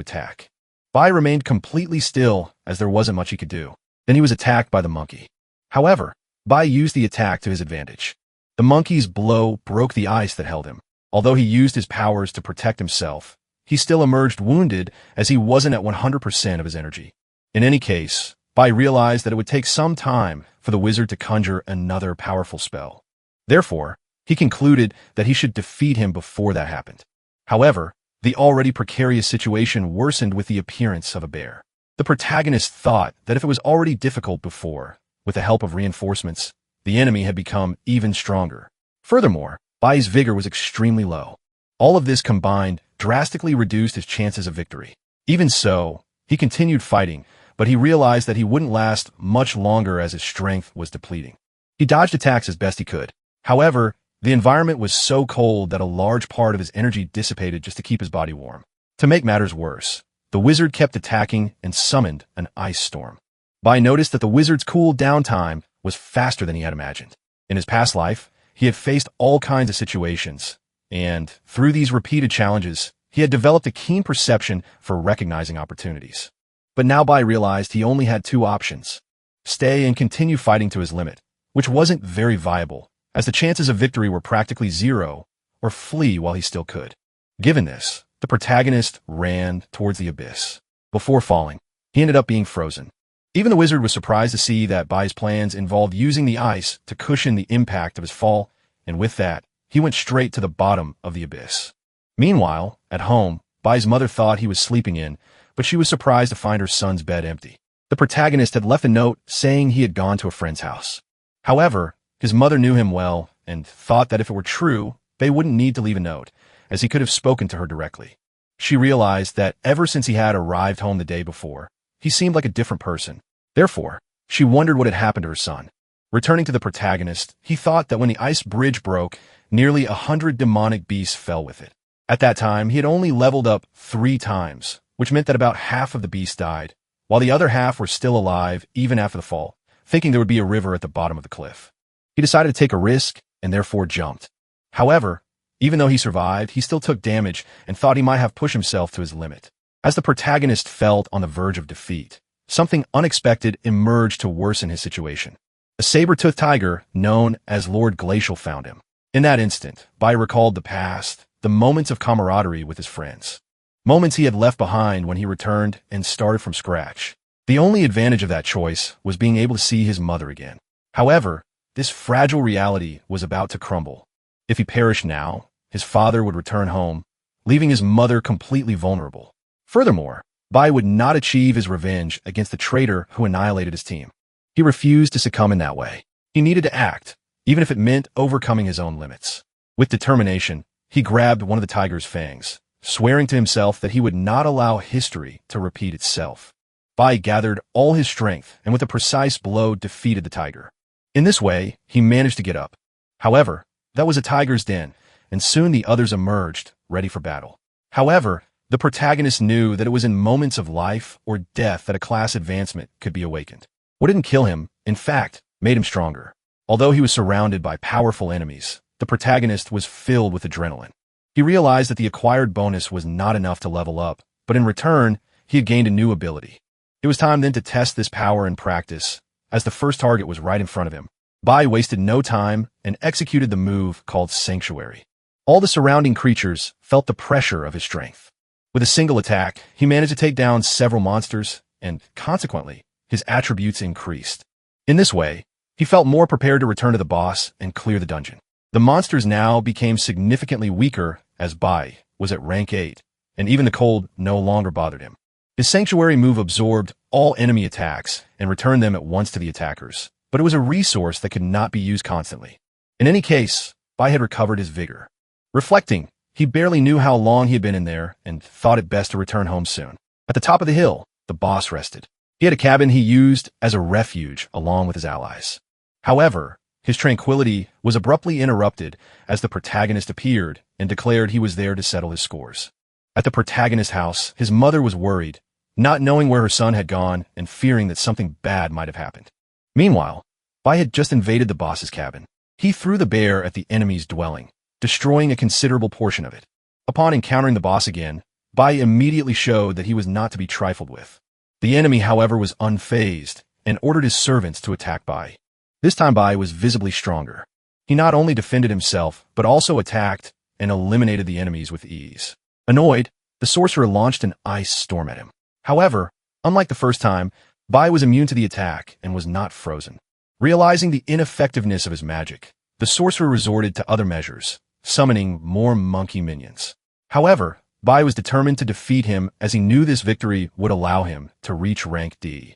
[SPEAKER 1] attack. Bai remained completely still as there wasn't much he could do. Then he was attacked by the monkey. However, Bai used the attack to his advantage. The monkey's blow broke the ice that held him. Although he used his powers to protect himself, he still emerged wounded as he wasn't at 100% of his energy. In any case, Bai realized that it would take some time for the wizard to conjure another powerful spell. Therefore, he concluded that he should defeat him before that happened. However, the already precarious situation worsened with the appearance of a bear. The protagonist thought that if it was already difficult before, with the help of reinforcements, the enemy had become even stronger. Furthermore, Bai's vigor was extremely low. All of this combined drastically reduced his chances of victory. Even so, he continued fighting, but he realized that he wouldn't last much longer as his strength was depleting. He dodged attacks as best he could. However, the environment was so cold that a large part of his energy dissipated just to keep his body warm. To make matters worse, the wizard kept attacking and summoned an ice storm. Bai noticed that the wizard's cool down time was faster than he had imagined. In his past life, he had faced all kinds of situations, and through these repeated challenges, he had developed a keen perception for recognizing opportunities. But now Bai realized he only had two options: stay and continue fighting to his limit, which wasn't very viable, as the chances of victory were practically zero, or flee while he still could. Given this, the protagonist ran towards the abyss. Before falling, he ended up being frozen. Even the wizard was surprised to see that Bai's plans involved using the ice to cushion the impact of his fall, and with that, he went straight to the bottom of the abyss. Meanwhile, at home, Bai's mother thought he was sleeping in, but she was surprised to find her son's bed empty. The protagonist had left a note saying he had gone to a friend's house. However, his mother knew him well and thought that if it were true, they wouldn't need to leave a note, as he could have spoken to her directly. She realized that ever since he had arrived home the day before, he seemed like a different person. Therefore, she wondered what had happened to her son. Returning to the protagonist, he thought that when the ice bridge broke, nearly 100 demonic beasts fell with it. At that time, he had only leveled up 3 times, which meant that about half of the beasts died, while the other half were still alive even after the fall, thinking there would be a river at the bottom of the cliff. He decided to take a risk and therefore jumped. However, even though he survived, he still took damage and thought he might have pushed himself to his limit. As the protagonist felt on the verge of defeat, something unexpected emerged to worsen his situation. A saber-toothed tiger known as Lord Glacial found him. In that instant, Bai recalled the past, the moments of camaraderie with his friends. Moments he had left behind when he returned and started from scratch. The only advantage of that choice was being able to see his mother again. However, this fragile reality was about to crumble. If he perished now, his father would return home, leaving his mother completely vulnerable. Furthermore, Bai would not achieve his revenge against the traitor who annihilated his team. He refused to succumb in that way. He needed to act, even if it meant overcoming his own limits. With determination, he grabbed one of the tiger's fangs, swearing to himself that he would not allow history to repeat itself. Bai gathered all his strength and with a precise blow defeated the tiger. In this way, he managed to get up. However, that was a tiger's den, and soon the others emerged, ready for battle. However, the protagonist knew that it was in moments of life or death that a class advancement could be awakened. What didn't kill him, in fact, made him stronger. Although he was surrounded by powerful enemies, the protagonist was filled with adrenaline. He realized that the acquired bonus was not enough to level up, but in return, he had gained a new ability. It was time then to test this power in practice, as the first target was right in front of him. Bai wasted no time and executed the move called Sanctuary. All the surrounding creatures felt the pressure of his strength. With a single attack, he managed to take down several monsters, and consequently, his attributes increased. In this way, he felt more prepared to return to the boss and clear the dungeon. The monsters now became significantly weaker as Bai was at rank 8, and even the cold no longer bothered him. His Sanctuary move absorbed all enemy attacks and returned them at once to the attackers, but it was a resource that could not be used constantly. In any case, Bai had recovered his vigor. Reflecting, he barely knew how long he had been in there and thought it best to return home soon. At the top of the hill, the boss rested. He had a cabin he used as a refuge along with his allies. However, his tranquility was abruptly interrupted as the protagonist appeared and declared he was there to settle his scores. At the protagonist's house, his mother was worried, not knowing where her son had gone and fearing that something bad might have happened. Meanwhile, Bai had just invaded the boss's cabin. He threw the bear at the enemy's dwelling, destroying a considerable portion of it. Upon encountering the boss again, Bai immediately showed that he was not to be trifled with. The enemy, however, was unfazed and ordered his servants to attack Bai. This time Bai was visibly stronger. He not only defended himself, but also attacked and eliminated the enemies with ease. Annoyed, the sorcerer launched an ice storm at him. However, unlike the first time, Bai was immune to the attack and was not frozen. Realizing the ineffectiveness of his magic, the sorcerer resorted to other measures, summoning more monkey minions. However, Bai was determined to defeat him as he knew this victory would allow him to reach rank D.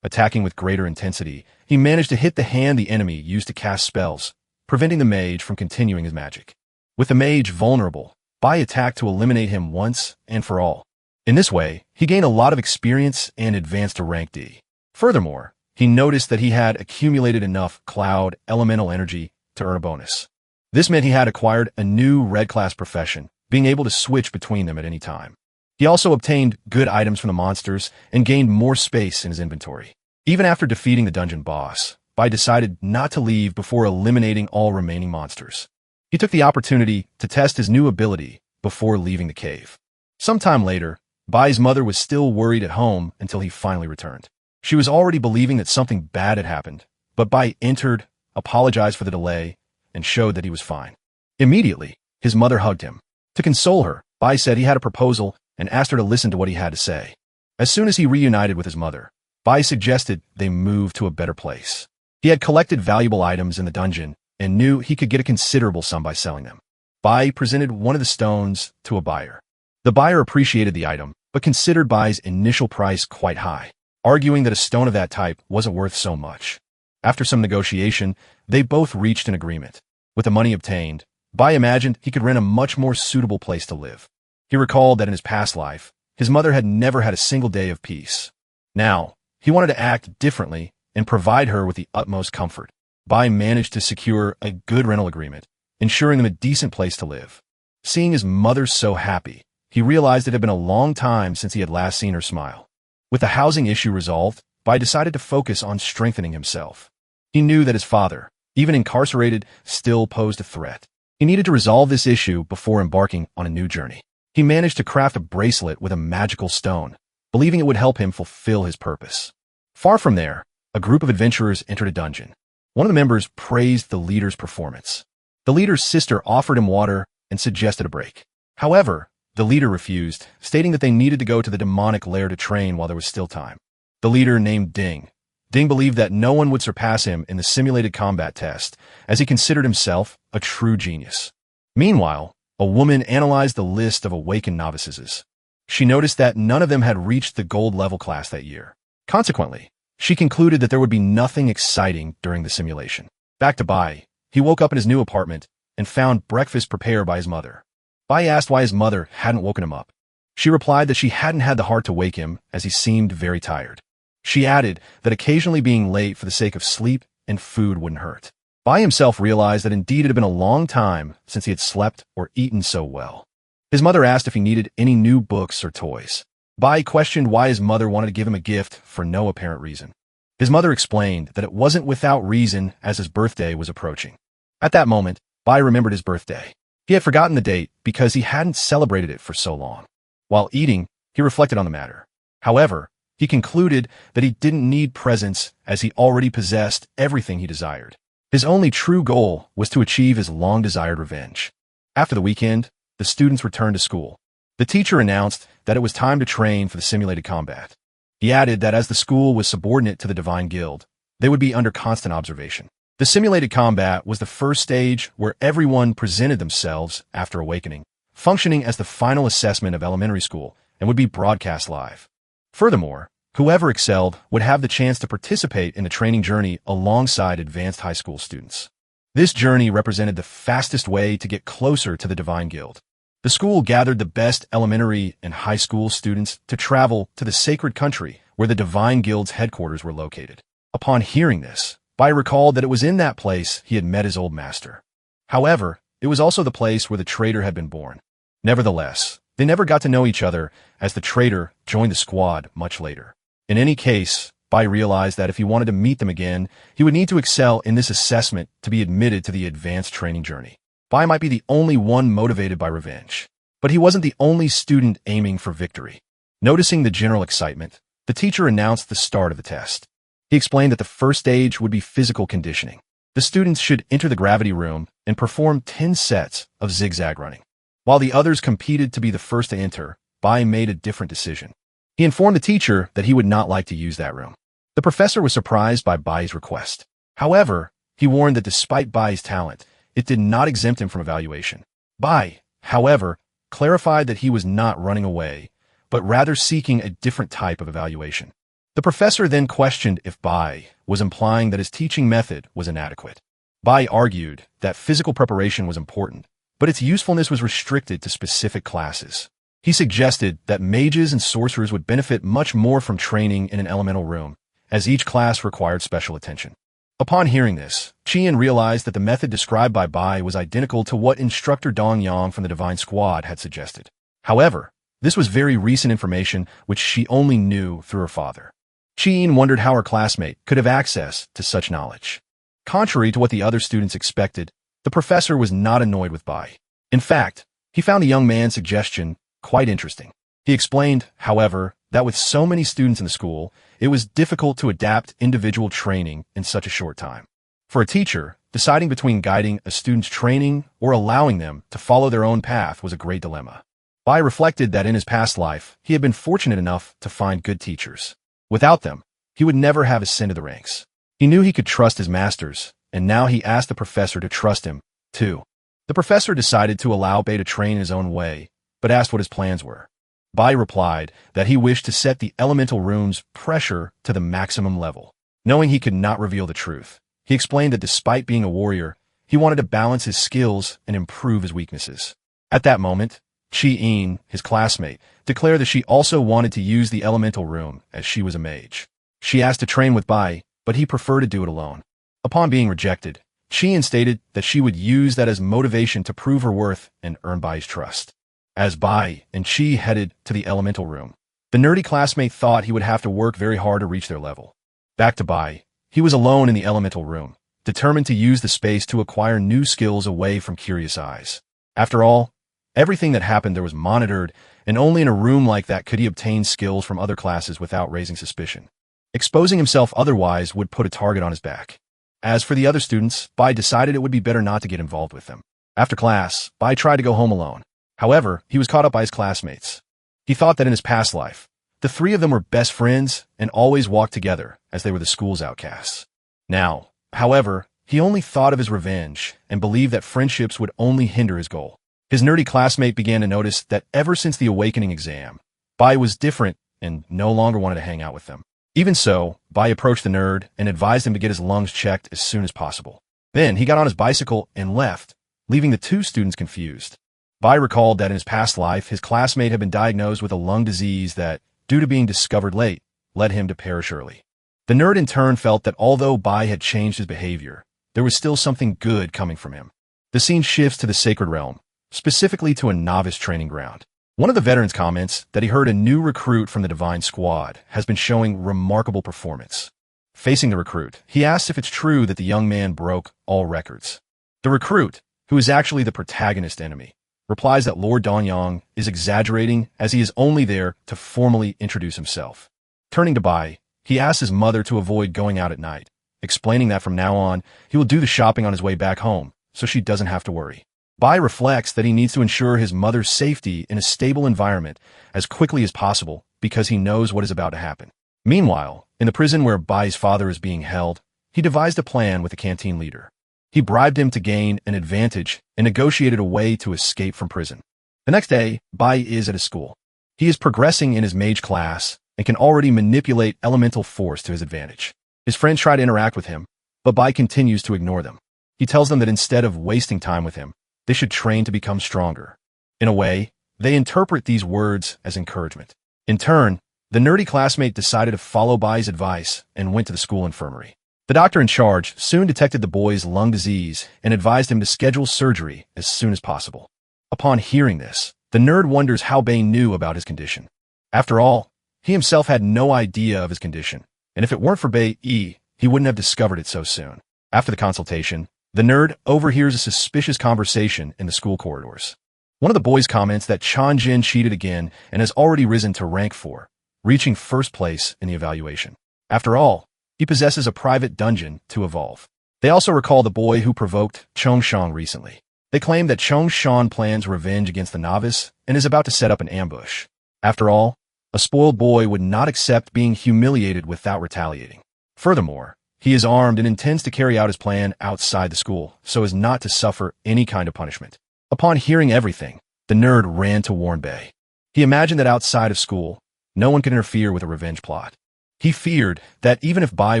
[SPEAKER 1] Attacking with greater intensity, he managed to hit the hand the enemy used to cast spells, preventing the mage from continuing his magic. With the mage vulnerable, Bai attacked to eliminate him once and for all. In this way, he gained a lot of experience and advanced to rank D. Furthermore, he noticed that he had accumulated enough cloud elemental energy to earn a bonus. This meant he had acquired a new red class profession, being able to switch between them at any time. He also obtained good items from the monsters and gained more space in his inventory. Even after defeating the dungeon boss, Bai decided not to leave before eliminating all remaining monsters. He took the opportunity to test his new ability before leaving the cave. Sometime later, Bai's mother was still worried at home until he finally returned. She was already believing that something bad had happened, but Bai entered, apologized for the delay, and showed that he was fine. Immediately, his mother hugged him. To console her, Bai said he had a proposal and asked her to listen to what he had to say. As soon as he reunited with his mother, Bai suggested they move to a better place. He had collected valuable items in the dungeon and knew he could get a considerable sum by selling them. Bai presented one of the stones to a buyer. The buyer appreciated the item, but considered Bai's initial price quite high, arguing that a stone of that type wasn't worth so much. After some negotiation, they both reached an agreement. With the money obtained, Bai imagined he could rent a much more suitable place to live. He recalled that in his past life, his mother had never had a single day of peace. Now, he wanted to act differently and provide her with the utmost comfort. Bai managed to secure a good rental agreement, ensuring them a decent place to live. Seeing his mother so happy, he realized it had been a long time since he had last seen her smile. With the housing issue resolved, Bai decided to focus on strengthening himself. He knew that his father, even incarcerated, still posed a threat. He needed to resolve this issue before embarking on a new journey. He managed to craft a bracelet with a magical stone, believing it would help him fulfill his purpose. Far from there, a group of adventurers entered a dungeon. One of the members praised the leader's performance. The leader's sister offered him water and suggested a break. However, the leader refused, stating that they needed to go to the demonic lair to train while there was still time. The leader, named Ding, believed that no one would surpass him in the simulated combat test, as he considered himself a true genius. Meanwhile, a woman analyzed the list of awakened novices. She noticed that none of them had reached the gold level class that year. Consequently, she concluded that there would be nothing exciting during the simulation. Back to Bai, he woke up in his new apartment and found breakfast prepared by his mother. Bai asked why his mother hadn't woken him up. She replied that she hadn't had the heart to wake him, as he seemed very tired. She added that occasionally being late for the sake of sleep and food wouldn't hurt. Bai himself realized that indeed it had been a long time since he had slept or eaten so well. His mother asked if he needed any new books or toys. Bai questioned why his mother wanted to give him a gift for no apparent reason. His mother explained that it wasn't without reason, as his birthday was approaching. At that moment, Bai remembered his birthday. He had forgotten the date because he hadn't celebrated it for so long. While eating, he reflected on the matter. However, he concluded that he didn't need presents as he already possessed everything he desired. His only true goal was to achieve his long-desired revenge. After the weekend, the students returned to school. The teacher announced that it was time to train for the simulated combat. He added that as the school was subordinate to the Divine Guild, they would be under constant observation. The simulated combat was the first stage where everyone presented themselves after awakening, functioning as the final assessment of elementary school and would be broadcast live. Furthermore, whoever excelled would have the chance to participate in the training journey alongside advanced high school students. This journey represented the fastest way to get closer to the Divine Guild. The school gathered the best elementary and high school students to travel to the sacred country where the Divine Guild's headquarters were located. Upon hearing this, Bai recalled that it was in that place he had met his old master. However, it was also the place where the traitor had been born. Nevertheless, they never got to know each other, as the traitor joined the squad much later. In any case, Bai realized that if he wanted to meet them again, he would need to excel in this assessment to be admitted to the advanced training journey. Bai might be the only one motivated by revenge. But he wasn't the only student aiming for victory. Noticing the general excitement, the teacher announced the start of the test. He explained that the first stage would be physical conditioning. The students should enter the gravity room and perform 10 sets of zigzag running. While the others competed to be the first to enter, Bai made a different decision. He informed the teacher that he would not like to use that room. The professor was surprised by Bai's request. However, he warned that despite Bai's talent, it did not exempt him from evaluation. Bai, however, clarified that he was not running away, but rather seeking a different type of evaluation. The professor then questioned if Bai was implying that his teaching method was inadequate. Bai argued that physical preparation was important, but its usefulness was restricted to specific classes. He suggested that mages and sorcerers would benefit much more from training in an elemental room, as each class required special attention. Upon hearing this, Qian realized that the method described by Bai was identical to what instructor Dong Yang from the Divine Squad had suggested. However, this was very recent information which she only knew through her father. Qian wondered how her classmate could have access to such knowledge. Contrary to what the other students expected, the professor was not annoyed with Bai. In fact, he found the young man's suggestion quite interesting. He explained, however, that with so many students in the school, it was difficult to adapt individual training in such a short time. For a teacher, deciding between guiding a student's training or allowing them to follow their own path was a great dilemma. Bai reflected that in his past life, he had been fortunate enough to find good teachers. Without them, he would never have ascended the ranks. He knew he could trust his masters, and now he asked the professor to trust him, too. The professor decided to allow Bai to train in his own way, but asked what his plans were. Bai replied that he wished to set the elemental room's pressure to the maximum level. Knowing he could not reveal the truth, he explained that despite being a warrior, he wanted to balance his skills and improve his weaknesses. At that moment, Chi-In, his classmate, declared that she also wanted to use the elemental room as she was a mage. She asked to train with Bai, but he preferred to do it alone. Upon being rejected, Chi-In stated that she would use that as motivation to prove her worth and earn Bai's trust. As Bai and Chi headed to the elemental room, the nerdy classmate thought he would have to work very hard to reach their level. Back to Bai, he was alone in the elemental room, determined to use the space to acquire new skills away from curious eyes. After all, everything that happened there was monitored, and only in a room like that could he obtain skills from other classes without raising suspicion. Exposing himself otherwise would put a target on his back. As for the other students, Bai decided it would be better not to get involved with them. After class, Bai tried to go home alone. However, he was caught up by his classmates. He thought that in his past life, the three of them were best friends and always walked together as they were the school's outcasts. Now, however, he only thought of his revenge and believed that friendships would only hinder his goal. His nerdy classmate began to notice that ever since the awakening exam, Bai was different and no longer wanted to hang out with them. Even so, Bai approached the nerd and advised him to get his lungs checked as soon as possible. Then he got on his bicycle and left, leaving the two students confused. Bai recalled that in his past life, his classmate had been diagnosed with a lung disease that, due to being discovered late, led him to perish early. The nerd in turn felt that although Bai had changed his behavior, there was still something good coming from him. The scene shifts to the sacred realm, specifically to a novice training ground. One of the veterans comments that he heard a new recruit from the Divine Squad has been showing remarkable performance. Facing the recruit, he asks if it's true that the young man broke all records. The recruit, who is actually the protagonist enemy, replies that Lord Donyang is exaggerating as he is only there to formally introduce himself. Turning to Bai, he asks his mother to avoid going out at night, explaining that from now on, he will do the shopping on his way back home, so she doesn't have to worry. Bai reflects that he needs to ensure his mother's safety in a stable environment as quickly as possible because he knows what is about to happen. Meanwhile, in the prison where Bai's father is being held, he devised a plan with the canteen leader. He bribed him to gain an advantage and negotiated a way to escape from prison. The next day, Bai is at his school. He is progressing in his mage class and can already manipulate elemental force to his advantage. His friends try to interact with him, but Bai continues to ignore them. He tells them that instead of wasting time with him, they should train to become stronger. In a way, they interpret these words as encouragement. In turn, the nerdy classmate decided to follow Bai's advice and went to the school infirmary. The doctor in charge soon detected the boy's lung disease and advised him to schedule surgery as soon as possible. Upon hearing this, the nerd wonders how Bai knew about his condition. After all, he himself had no idea of his condition, and if it weren't for Bai, he wouldn't have discovered it so soon. After the consultation, the nerd overhears a suspicious conversation in the school corridors. One of the boys comments that Chanjin cheated again and has already risen to rank 4, reaching first place in the evaluation. After all, he possesses a private dungeon to evolve. They also recall the boy who provoked Chongshan recently. They claim that Chongshan plans revenge against the novice and is about to set up an ambush. After all, a spoiled boy would not accept being humiliated without retaliating. Furthermore, he is armed and intends to carry out his plan outside the school so as not to suffer any kind of punishment. Upon hearing everything, the nerd ran to warn Bei. He imagined that outside of school, no one could interfere with a revenge plot. He feared that even if Bai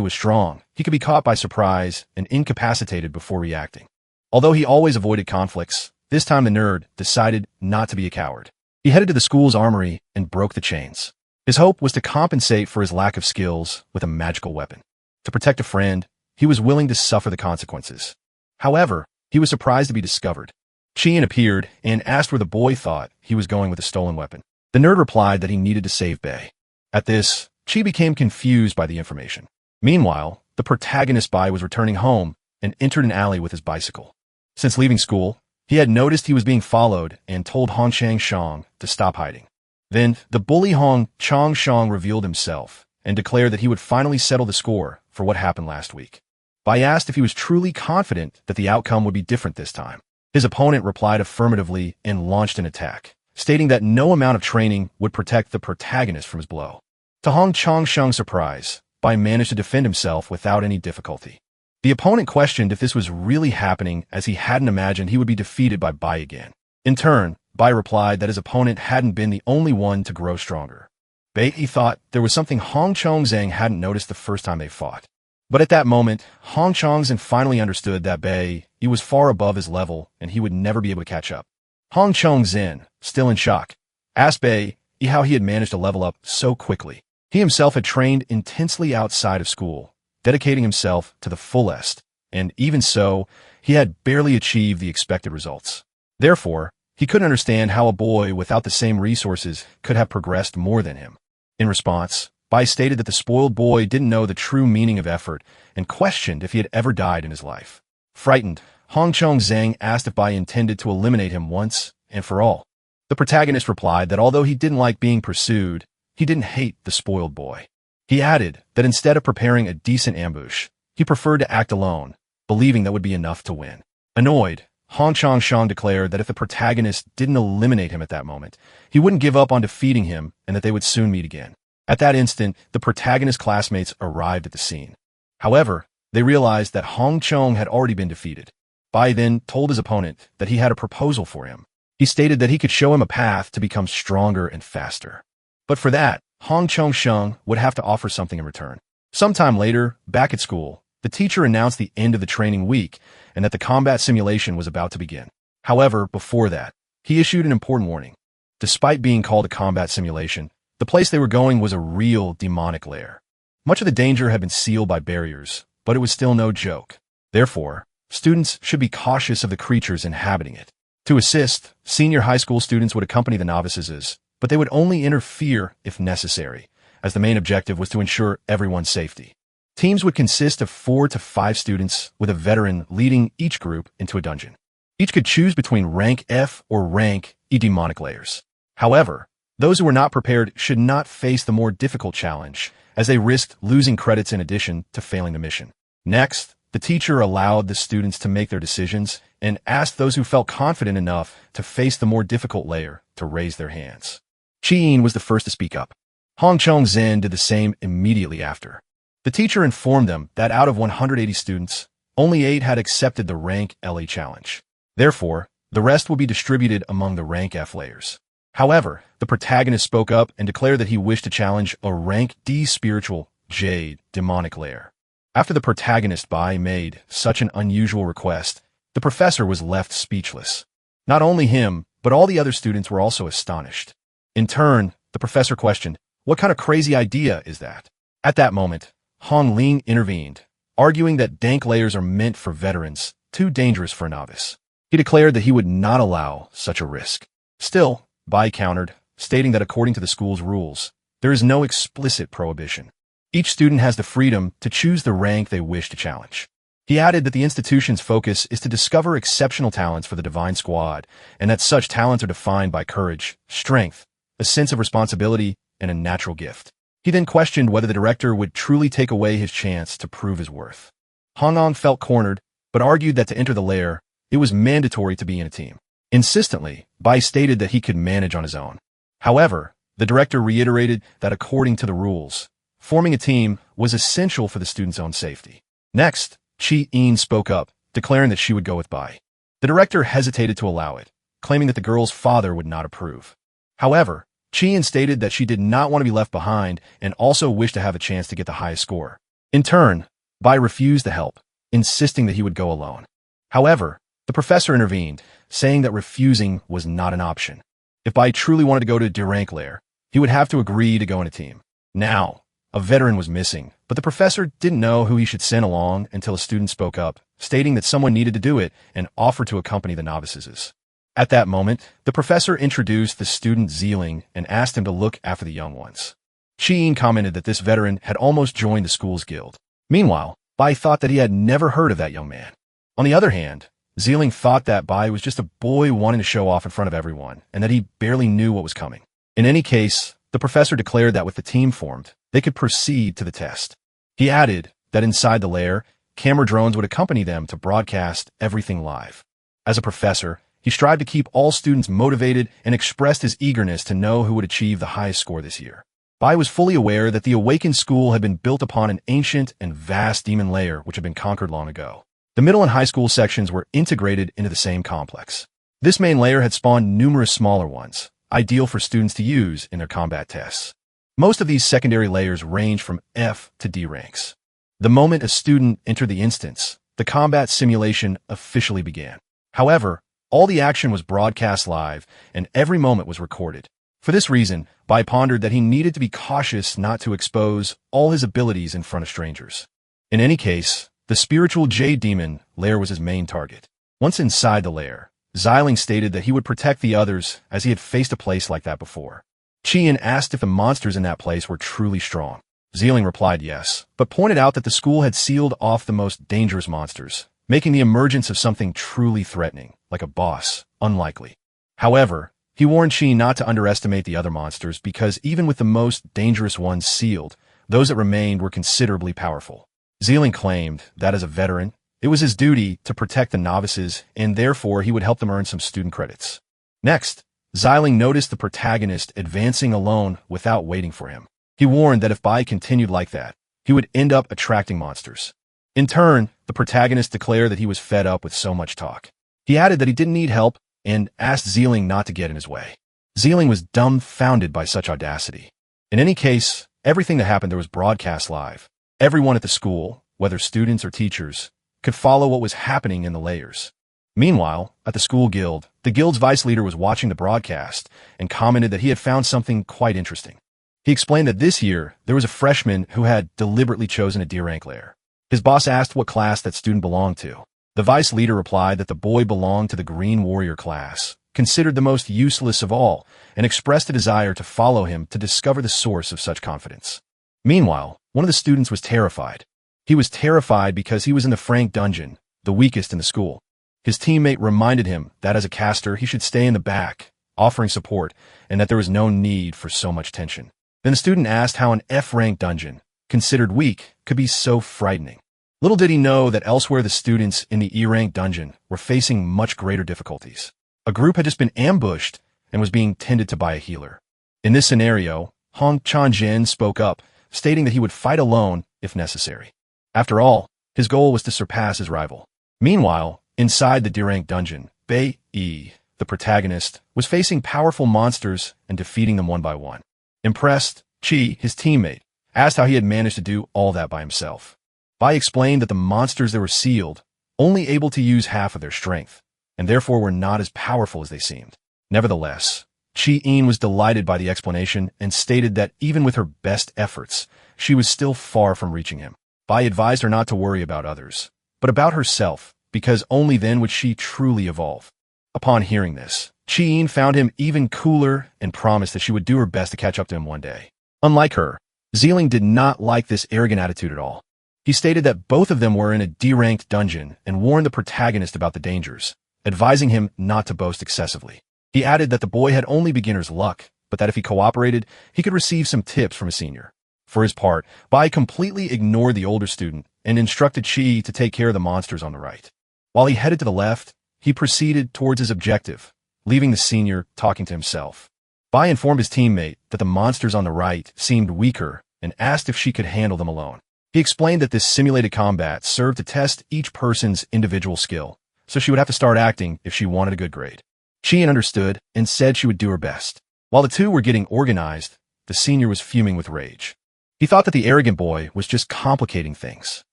[SPEAKER 1] was strong, he could be caught by surprise and incapacitated before reacting. Although he always avoided conflicts, this time the nerd decided not to be a coward. He headed to the school's armory and broke the chains. His hope was to compensate for his lack of skills with a magical weapon. To protect a friend, he was willing to suffer the consequences. However, he was surprised to be discovered. Chien appeared and asked where the boy thought he was going with a stolen weapon. The nerd replied that he needed to save Bei. At this, Chi became confused by the information. Meanwhile, the protagonist Bai was returning home and entered an alley with his bicycle. Since leaving school, he had noticed he was being followed and told Hong Chang-shang to stop hiding. Then, the bully Hong Chang-shang revealed himself and declared that he would finally settle the score for what happened last week. Bai asked if he was truly confident that the outcome would be different this time. His opponent replied affirmatively and launched an attack, stating that no amount of training would protect the protagonist from his blow. To Hong Chang-shang's surprise, Bai managed to defend himself without any difficulty. The opponent questioned if this was really happening, as he hadn't imagined he would be defeated by Bai again. In turn, Bai replied that his opponent hadn't been the only one to grow stronger. Bai thought there was something Hong Chongzang hadn't noticed the first time they fought. But at that moment, Hong Chongzang finally understood that Bai was far above his level and he would never be able to catch up. Hong Chongzang, still in shock, asked Bai how he had managed to level up so quickly. He himself had trained intensely outside of school, dedicating himself to the fullest, and even so, he had barely achieved the expected results. Therefore, he couldn't understand how a boy without the same resources could have progressed more than him. In response, Bai stated that the spoiled boy didn't know the true meaning of effort and questioned if he had ever died in his life. Frightened, Hong Chongzang asked if Bai intended to eliminate him once and for all. The protagonist replied that although he didn't like being pursued, he didn't hate the spoiled boy. He added that instead of preparing a decent ambush, he preferred to act alone, believing that would be enough to win. Annoyed, Hong Chang-shang declared that if the protagonist didn't eliminate him at that moment, he wouldn't give up on defeating him and that they would soon meet again. At that instant, the protagonist's classmates arrived at the scene. However, they realized that Hong Chong had already been defeated. Bai then told his opponent that he had a proposal for him. He stated that he could show him a path to become stronger and faster. But for that, Hong Chong-shang would have to offer something in return. Sometime later, back at school, the teacher announced the end of the training week and that the combat simulation was about to begin. However, before that, he issued an important warning. Despite being called a combat simulation, the place they were going was a real demonic lair. Much of the danger had been sealed by barriers, but it was still no joke. Therefore, students should be cautious of the creatures inhabiting it. To assist, senior high school students would accompany the novices, but they would only interfere if necessary, as the main objective was to ensure everyone's safety. Teams would consist of 4 to 5 students, with a veteran leading each group into a dungeon. Each could choose between rank F or rank E demonic layers. However, those who were not prepared should not face the more difficult challenge, as they risked losing credits in addition to failing the mission. Next, the teacher allowed the students to make their decisions and asked those who felt confident enough to face the more difficult layer to raise their hands. Chien was the first to speak up. Hong Chongzhen did the same immediately after. The teacher informed them that out of 180 students, only 8 had accepted the rank LA challenge. Therefore, the rest will be distributed among the rank F layers. However, the protagonist spoke up and declared that he wished to challenge a rank D spiritual Jade demonic layer. After the protagonist Bai made such an unusual request, the professor was left speechless. Not only him, but all the other students were also astonished. In turn, the professor questioned, "What kind of crazy idea is that?" At that moment, Hong Ling intervened, arguing that dank layers are meant for veterans, too dangerous for a novice. He declared that he would not allow such a risk. Still, Bai countered, stating that according to the school's rules, there is no explicit prohibition. Each student has the freedom to choose the rank they wish to challenge. He added that the institution's focus is to discover exceptional talents for the Divine Squad, and that such talents are defined by courage, strength, a sense of responsibility, and a natural gift. He then questioned whether the director would truly take away his chance to prove his worth. Hong felt cornered, but argued that to enter the lair, it was mandatory to be in a team. Insistently, Bai stated that he could manage on his own. However, the director reiterated that according to the rules, forming a team was essential for the student's own safety. Next, Chi-in spoke up, declaring that she would go with Bai. The director hesitated to allow it, claiming that the girl's father would not approve. However, Chi-in stated that she did not want to be left behind and also wished to have a chance to get the highest score. In turn, Bai refused to help, insisting that he would go alone. However, the professor intervened, saying that refusing was not an option. If Bai truly wanted to go to D-rank lair, he would have to agree to go in a team. Now, a veteran was missing, but the professor didn't know who he should send along until a student spoke up, stating that someone needed to do it and offered to accompany the novices. At that moment, the professor introduced the student Zealing and asked him to look after the young ones. Chi-in commented that this veteran had almost joined the school's guild. Meanwhile, Bai thought that he had never heard of that young man. On the other hand, Zealing thought that Bai was just a boy wanting to show off in front of everyone, and that he barely knew what was coming. In any case, the professor declared that with the team formed, they could proceed to the test. He added that inside the lair, camera drones would accompany them to broadcast everything live. As a professor, he strived to keep all students motivated and expressed his eagerness to know who would achieve the highest score this year. Bai was fully aware that the Awakened School had been built upon an ancient and vast demon lair which had been conquered long ago. The middle and high school sections were integrated into the same complex. This main lair had spawned numerous smaller ones, ideal for students to use in their combat tests. Most of these secondary layers range from F to D ranks. The moment a student entered the instance, the combat simulation officially began. However, all the action was broadcast live, and every moment was recorded. For this reason, Bai pondered that he needed to be cautious not to expose all his abilities in front of strangers. In any case, the spiritual Jade Demon lair was his main target. Once inside the lair, Zealing stated that he would protect the others as he had faced a place like that before. Chi-in asked if the monsters in that place were truly strong. Zealing replied yes, but pointed out that the school had sealed off the most dangerous monsters, making the emergence of something truly threatening, like a boss, unlikely. However, he warned Chi not to underestimate the other monsters because even with the most dangerous ones sealed, those that remained were considerably powerful. Zealing claimed that as a veteran, it was his duty to protect the novices and therefore he would help them earn some student credits. Next, Zealing noticed the protagonist advancing alone without waiting for him. He warned that if Bai continued like that, he would end up attracting monsters. In turn, the protagonist declared that he was fed up with so much talk. He added that he didn't need help and asked Zealing not to get in his way. Zealing was dumbfounded by such audacity. In any case, everything that happened there was broadcast live. Everyone at the school, whether students or teachers, could follow what was happening in the layers. Meanwhile, at the school guild, the guild's vice leader was watching the broadcast and commented that he had found something quite interesting. He explained that this year, there was a freshman who had deliberately chosen a D-rank lair. His boss asked what class that student belonged to. The vice leader replied that the boy belonged to the Green Warrior class, considered the most useless of all, and expressed a desire to follow him to discover the source of such confidence. Meanwhile, one of the students was terrified. He was terrified because he was in the Frank dungeon, the weakest in the school. His teammate reminded him that as a caster he should stay in the back, offering support, and that there was no need for so much tension. Then the student asked how an F-rank dungeon, considered weak, could be so frightening. Little did he know that elsewhere the students in the E-rank dungeon were facing much greater difficulties. A group had just been ambushed and was being tended to by a healer. In this scenario, Hong Chanjin spoke up, stating that he would fight alone if necessary. After all, his goal was to surpass his rival. Meanwhile, inside the D-rank dungeon, Bei Yi, the protagonist, was facing powerful monsters and defeating them one by one. Impressed, Chi, his teammate, asked how he had managed to do all that by himself. Bai explained that the monsters that were sealed, only able to use half of their strength, and therefore were not as powerful as they seemed. Nevertheless, Chi-in was delighted by the explanation and stated that even with her best efforts, she was still far from reaching him. Bai advised her not to worry about others, but about herself, because only then would she truly evolve. Upon hearing this, Chi-in found him even cooler and promised that she would do her best to catch up to him one day. Unlike her, Zealing did not like this arrogant attitude at all. He stated that both of them were in a D-ranked dungeon and warned the protagonist about the dangers, advising him not to boast excessively. He added that the boy had only beginner's luck, but that if he cooperated, he could receive some tips from a senior. For his part, Bai completely ignored the older student and instructed Chi to take care of the monsters on the right. While he headed to the left, he proceeded towards his objective, leaving the senior talking to himself. Bai informed his teammate that the monsters on the right seemed weaker and asked if she could handle them alone. He explained that this simulated combat served to test each person's individual skill, so she would have to start acting if she wanted a good grade. Chien understood and said she would do her best. While the two were getting organized, the senior was fuming with rage. He thought that the arrogant boy was just complicating things.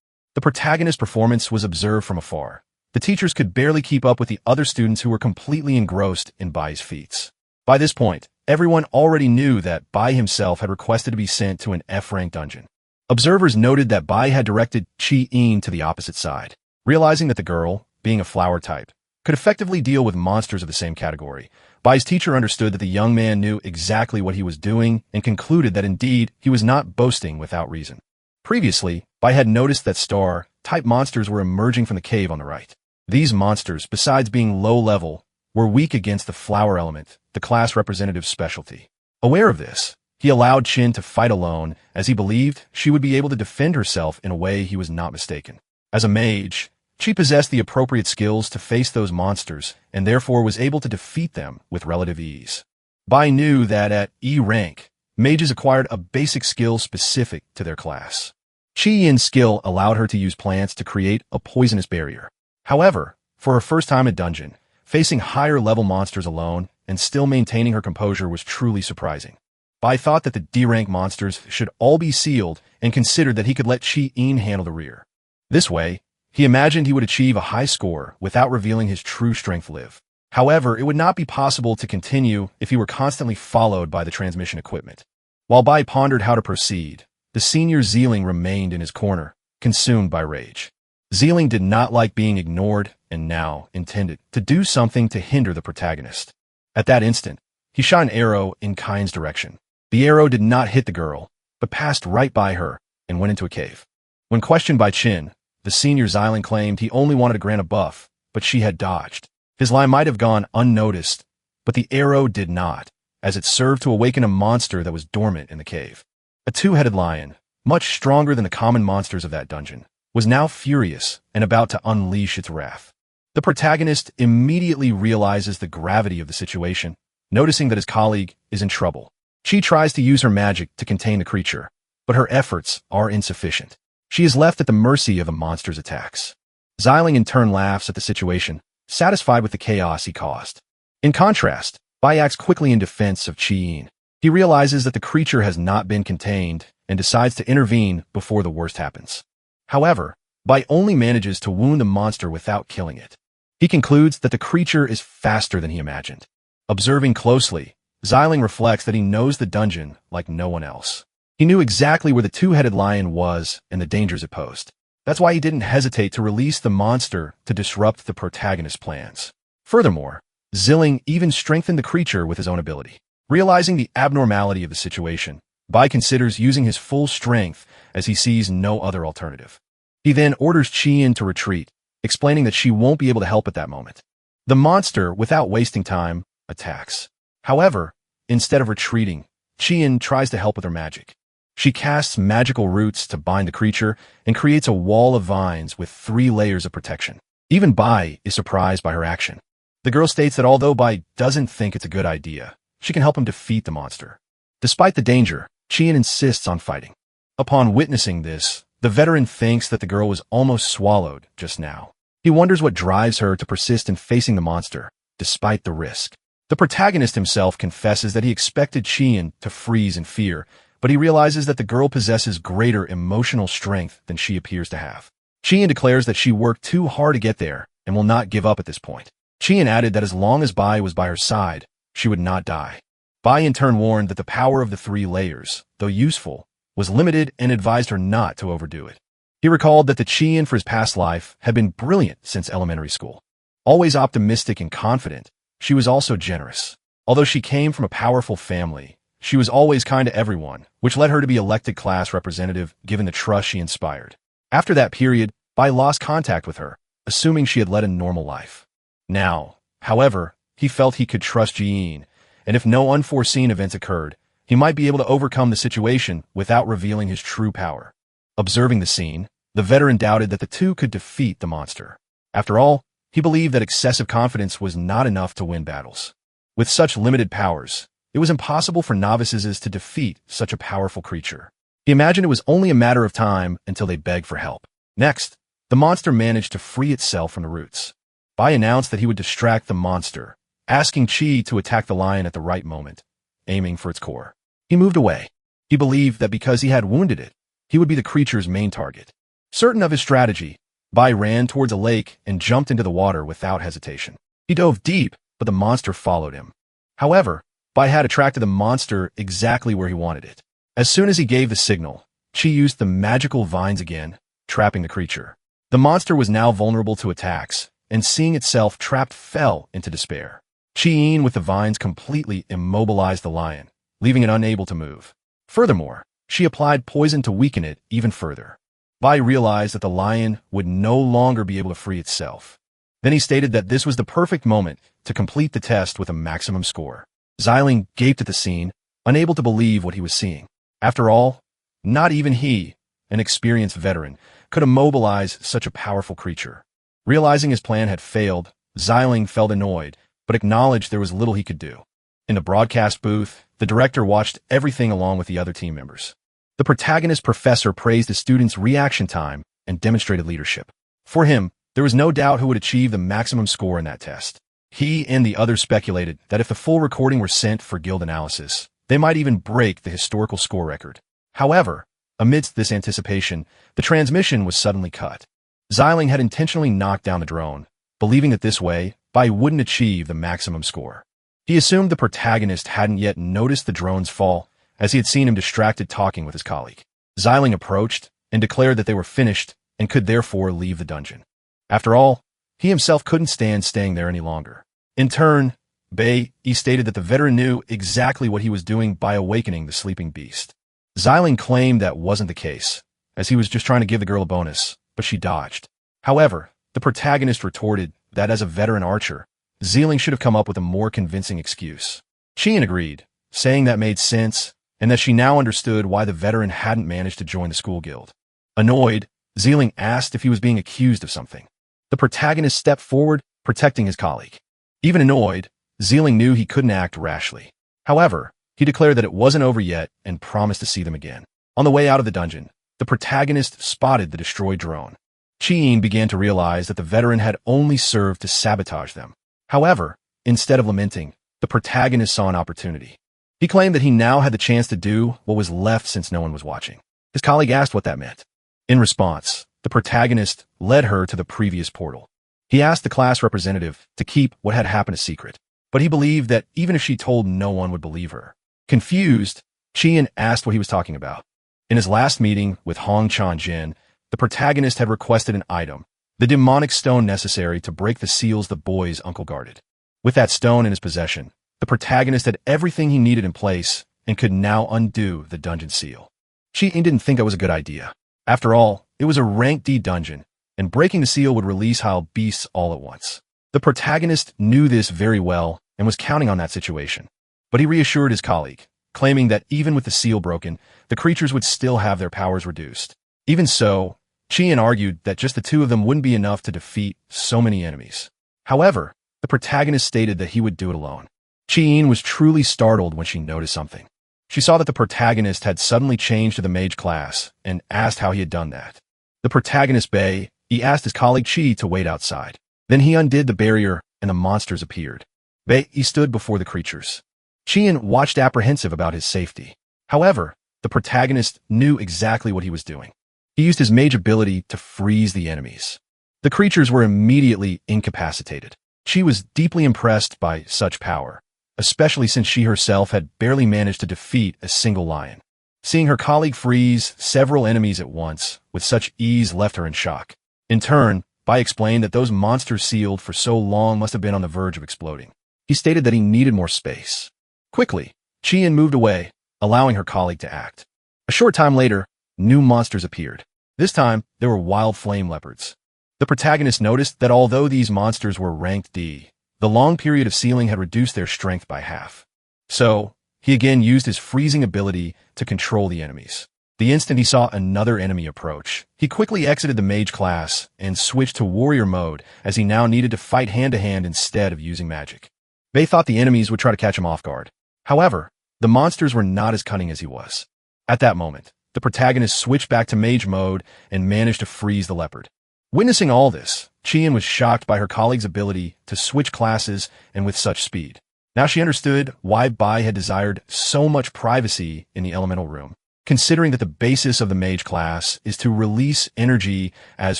[SPEAKER 1] The protagonist's performance was observed from afar. The teachers could barely keep up with the other students who were completely engrossed in Bai's feats. By this point, everyone already knew that Bai himself had requested to be sent to an F-rank dungeon. Observers noted that Bai had directed Chi-in to the opposite side. Realizing that the girl, being a flower type, could effectively deal with monsters of the same category, Bai's teacher understood that the young man knew exactly what he was doing and concluded that indeed he was not boasting without reason. Previously, Bai had noticed that star-type monsters were emerging from the cave on the right. These monsters, besides being low-level, were weak against the flower element, the class representative's specialty. Aware of this, he allowed Chin to fight alone as he believed she would be able to defend herself in a way he was not mistaken. As a mage, she possessed the appropriate skills to face those monsters and therefore was able to defeat them with relative ease. Bai knew that at E rank, mages acquired a basic skill specific to their class. Chi-Yin's skill allowed her to use plants to create a poisonous barrier. However, for her first time in dungeon, facing higher-level monsters alone and still maintaining her composure was truly surprising. Bai thought that the D-rank monsters should all be sealed and considered that he could let Chi-In handle the rear. This way, he imagined he would achieve a high score without revealing his true strength live. However, it would not be possible to continue if he were constantly followed by the transmission equipment. While Bai pondered how to proceed, the senior Zeeling remained in his corner, consumed by rage. Zeeling did not like being ignored and now intended to do something to hinder the protagonist. At that instant, he shot an arrow in Kain's direction. The arrow did not hit the girl, but passed right by her and went into a cave. When questioned by Chin, the senior Zeeling claimed he only wanted to grant a buff, but she had dodged. His lie might have gone unnoticed, but the arrow did not, as it served to awaken a monster that was dormant in the cave. A two-headed lion, much stronger than the common monsters of that dungeon, was now furious and about to unleash its wrath. The protagonist immediately realizes the gravity of the situation, noticing that his colleague is in trouble. She tries to use her magic to contain the creature, but her efforts are insufficient. She is left at the mercy of the monster's attacks. Zeeling in turn laughs at the situation, satisfied with the chaos he caused. In contrast, Bai acts quickly in defense of Chi-In. He realizes that the creature has not been contained and decides to intervene before the worst happens. However, Bai only manages to wound the monster without killing it. He concludes that the creature is faster than he imagined. Observing closely, Zeeling reflects that he knows the dungeon like no one else. He knew exactly where the two-headed lion was and the dangers it posed. That's why he didn't hesitate to release the monster to disrupt the protagonist's plans. Furthermore, Zeeling even strengthened the creature with his own ability. Realizing the abnormality of the situation, Bai considers using his full strength as he sees no other alternative. He then orders Chi-In to retreat, explaining that she won't be able to help at that moment. The monster, without wasting time, attacks. However, instead of retreating, Chi-In tries to help with her magic. She casts magical roots to bind the creature and creates a wall of vines with 3 layers of protection. Even Bai is surprised by her action. The girl states that although Bai doesn't think it's a good idea, she can help him defeat the monster. Despite the danger, Chi-In insists on fighting. Upon witnessing this, the veteran thinks that the girl was almost swallowed just now. He wonders what drives her to persist in facing the monster, despite the risk. The protagonist himself confesses that he expected Chi-In to freeze in fear, but he realizes that the girl possesses greater emotional strength than she appears to have. Chi-In declares that she worked too hard to get there and will not give up at this point. Chi-In added that as long as Bai was by her side, she would not die. Bai in turn warned that the power of the 3 layers, though useful, was limited and advised her not to overdo it. He recalled that the Chi-In for his past life had been brilliant since elementary school. Always optimistic and confident, she was also generous. Although she came from a powerful family, she was always kind to everyone, which led her to be elected class representative given the trust she inspired. After that period, Bai lost contact with her, assuming she had led a normal life. Now, however, he felt he could trust Jiin, and if no unforeseen events occurred, he might be able to overcome the situation without revealing his true power. Observing the scene, the veteran doubted that the two could defeat the monster. After all, he believed that excessive confidence was not enough to win battles. With such limited powers, it was impossible for novices to defeat such a powerful creature. He imagined it was only a matter of time until they begged for help. Next, the monster managed to free itself from the roots. Bai announced that he would distract the monster, asking Chi to attack the lion at the right moment, aiming for its core. He moved away. He believed that because he had wounded it, he would be the creature's main target. Certain of his strategy, Bai ran towards a lake and jumped into the water without hesitation. He dove deep, but the monster followed him. However, Bai had attracted the monster exactly where he wanted it. As soon as he gave the signal, Chi used the magical vines again, trapping the creature. The monster was now vulnerable to attacks, and seeing itself trapped fell into despair. Chi-in with the vines completely immobilized the lion, leaving it unable to move. Furthermore, she applied poison to weaken it even further. Bai realized that the lion would no longer be able to free itself. Then he stated that this was the perfect moment to complete the test with a maximum score. Xiling gaped at the scene, unable to believe what he was seeing. After all, not even he, an experienced veteran, could immobilize such a powerful creature. Realizing his plan had failed, Xiling felt annoyed, but acknowledged there was little he could do. In the broadcast booth, the director watched everything along with the other team members. The protagonist professor praised the students' reaction time and demonstrated leadership. For him, there was no doubt who would achieve the maximum score in that test. He and the others speculated that if the full recording were sent for guild analysis, they might even break the historical score record. However, amidst this anticipation, the transmission was suddenly cut. Xiling had intentionally knocked down the drone, believing that this way, Bai wouldn't achieve the maximum score. He assumed the protagonist hadn't yet noticed the drone's fall, as he had seen him distracted talking with his colleague. Xiling approached and declared that they were finished and could therefore leave the dungeon. After all, he himself couldn't stand staying there any longer. In turn, Bai stated that the veteran knew exactly what he was doing by awakening the sleeping beast. Xiling claimed that wasn't the case, as he was just trying to give the girl a bonus, but she dodged. However, the protagonist retorted that as a veteran archer, Xiling should have come up with a more convincing excuse. Qian agreed, saying that made sense, and that she now understood why the veteran hadn't managed to join the school guild. Annoyed, Xiling asked if he was being accused of something. The protagonist stepped forward, protecting his colleague. Even annoyed, Xiling knew he couldn't act rashly. However, he declared that it wasn't over yet and promised to see them again. On the way out of the dungeon, the protagonist spotted the destroyed drone. Qian began to realize that the veteran had only served to sabotage them. However, instead of lamenting, the protagonist saw an opportunity. He claimed that he now had the chance to do what was left since no one was watching. His colleague asked what that meant. In response, the protagonist led her to the previous portal. He asked the class representative to keep what had happened a secret, but he believed that even if she told, no one would believe her. Confused, Qian asked what he was talking about. In his last meeting with Hong Chan-jin, the protagonist had requested an item, the demonic stone necessary to break the seals the boy's uncle guarded. With that stone in his possession, the protagonist had everything he needed in place and could now undo the dungeon seal. Qian didn't think that was a good idea. After all, it was a rank D dungeon, and breaking the seal would release Hyle beasts all at once. The protagonist knew this very well and was counting on that situation. But he reassured his colleague, claiming that even with the seal broken, the creatures would still have their powers reduced. Even so, Qian argued that just the two of them wouldn't be enough to defeat so many enemies. However, the protagonist stated that he would do it alone. Qian was truly startled when she noticed something. She saw that the protagonist had suddenly changed to the mage class and asked how he had done that. The protagonist Bai, he asked his colleague Qi to wait outside. Then he undid the barrier and the monsters appeared. Bai, he stood before the creatures. Qian watched apprehensive about his safety. However, the protagonist knew exactly what he was doing. He used his mage ability to freeze the enemies. The creatures were immediately incapacitated. She was deeply impressed by such power, especially since she herself had barely managed to defeat a single lion. Seeing her colleague freeze several enemies at once with such ease left her in shock. In turn, Bai explained that those monsters sealed for so long must have been on the verge of exploding. He stated that he needed more space. Quickly, Qian moved away, allowing her colleague to act. A short time later, new monsters appeared. This time, there were wild flame leopards. The protagonist noticed that although these monsters were ranked D, the long period of sealing had reduced their strength by half. So, he again used his freezing ability to control the enemies. The instant he saw another enemy approach, he quickly exited the mage class and switched to warrior mode as he now needed to fight hand-to-hand instead of using magic. They thought the enemies would try to catch him off guard. However, the monsters were not as cunning as he was. At that moment, the protagonist switched back to mage mode and managed to freeze the leopard. Witnessing all this, Chien was shocked by her colleague's ability to switch classes and with such speed. Now she understood why Bai had desired so much privacy in the elemental room, considering that the basis of the mage class is to release energy as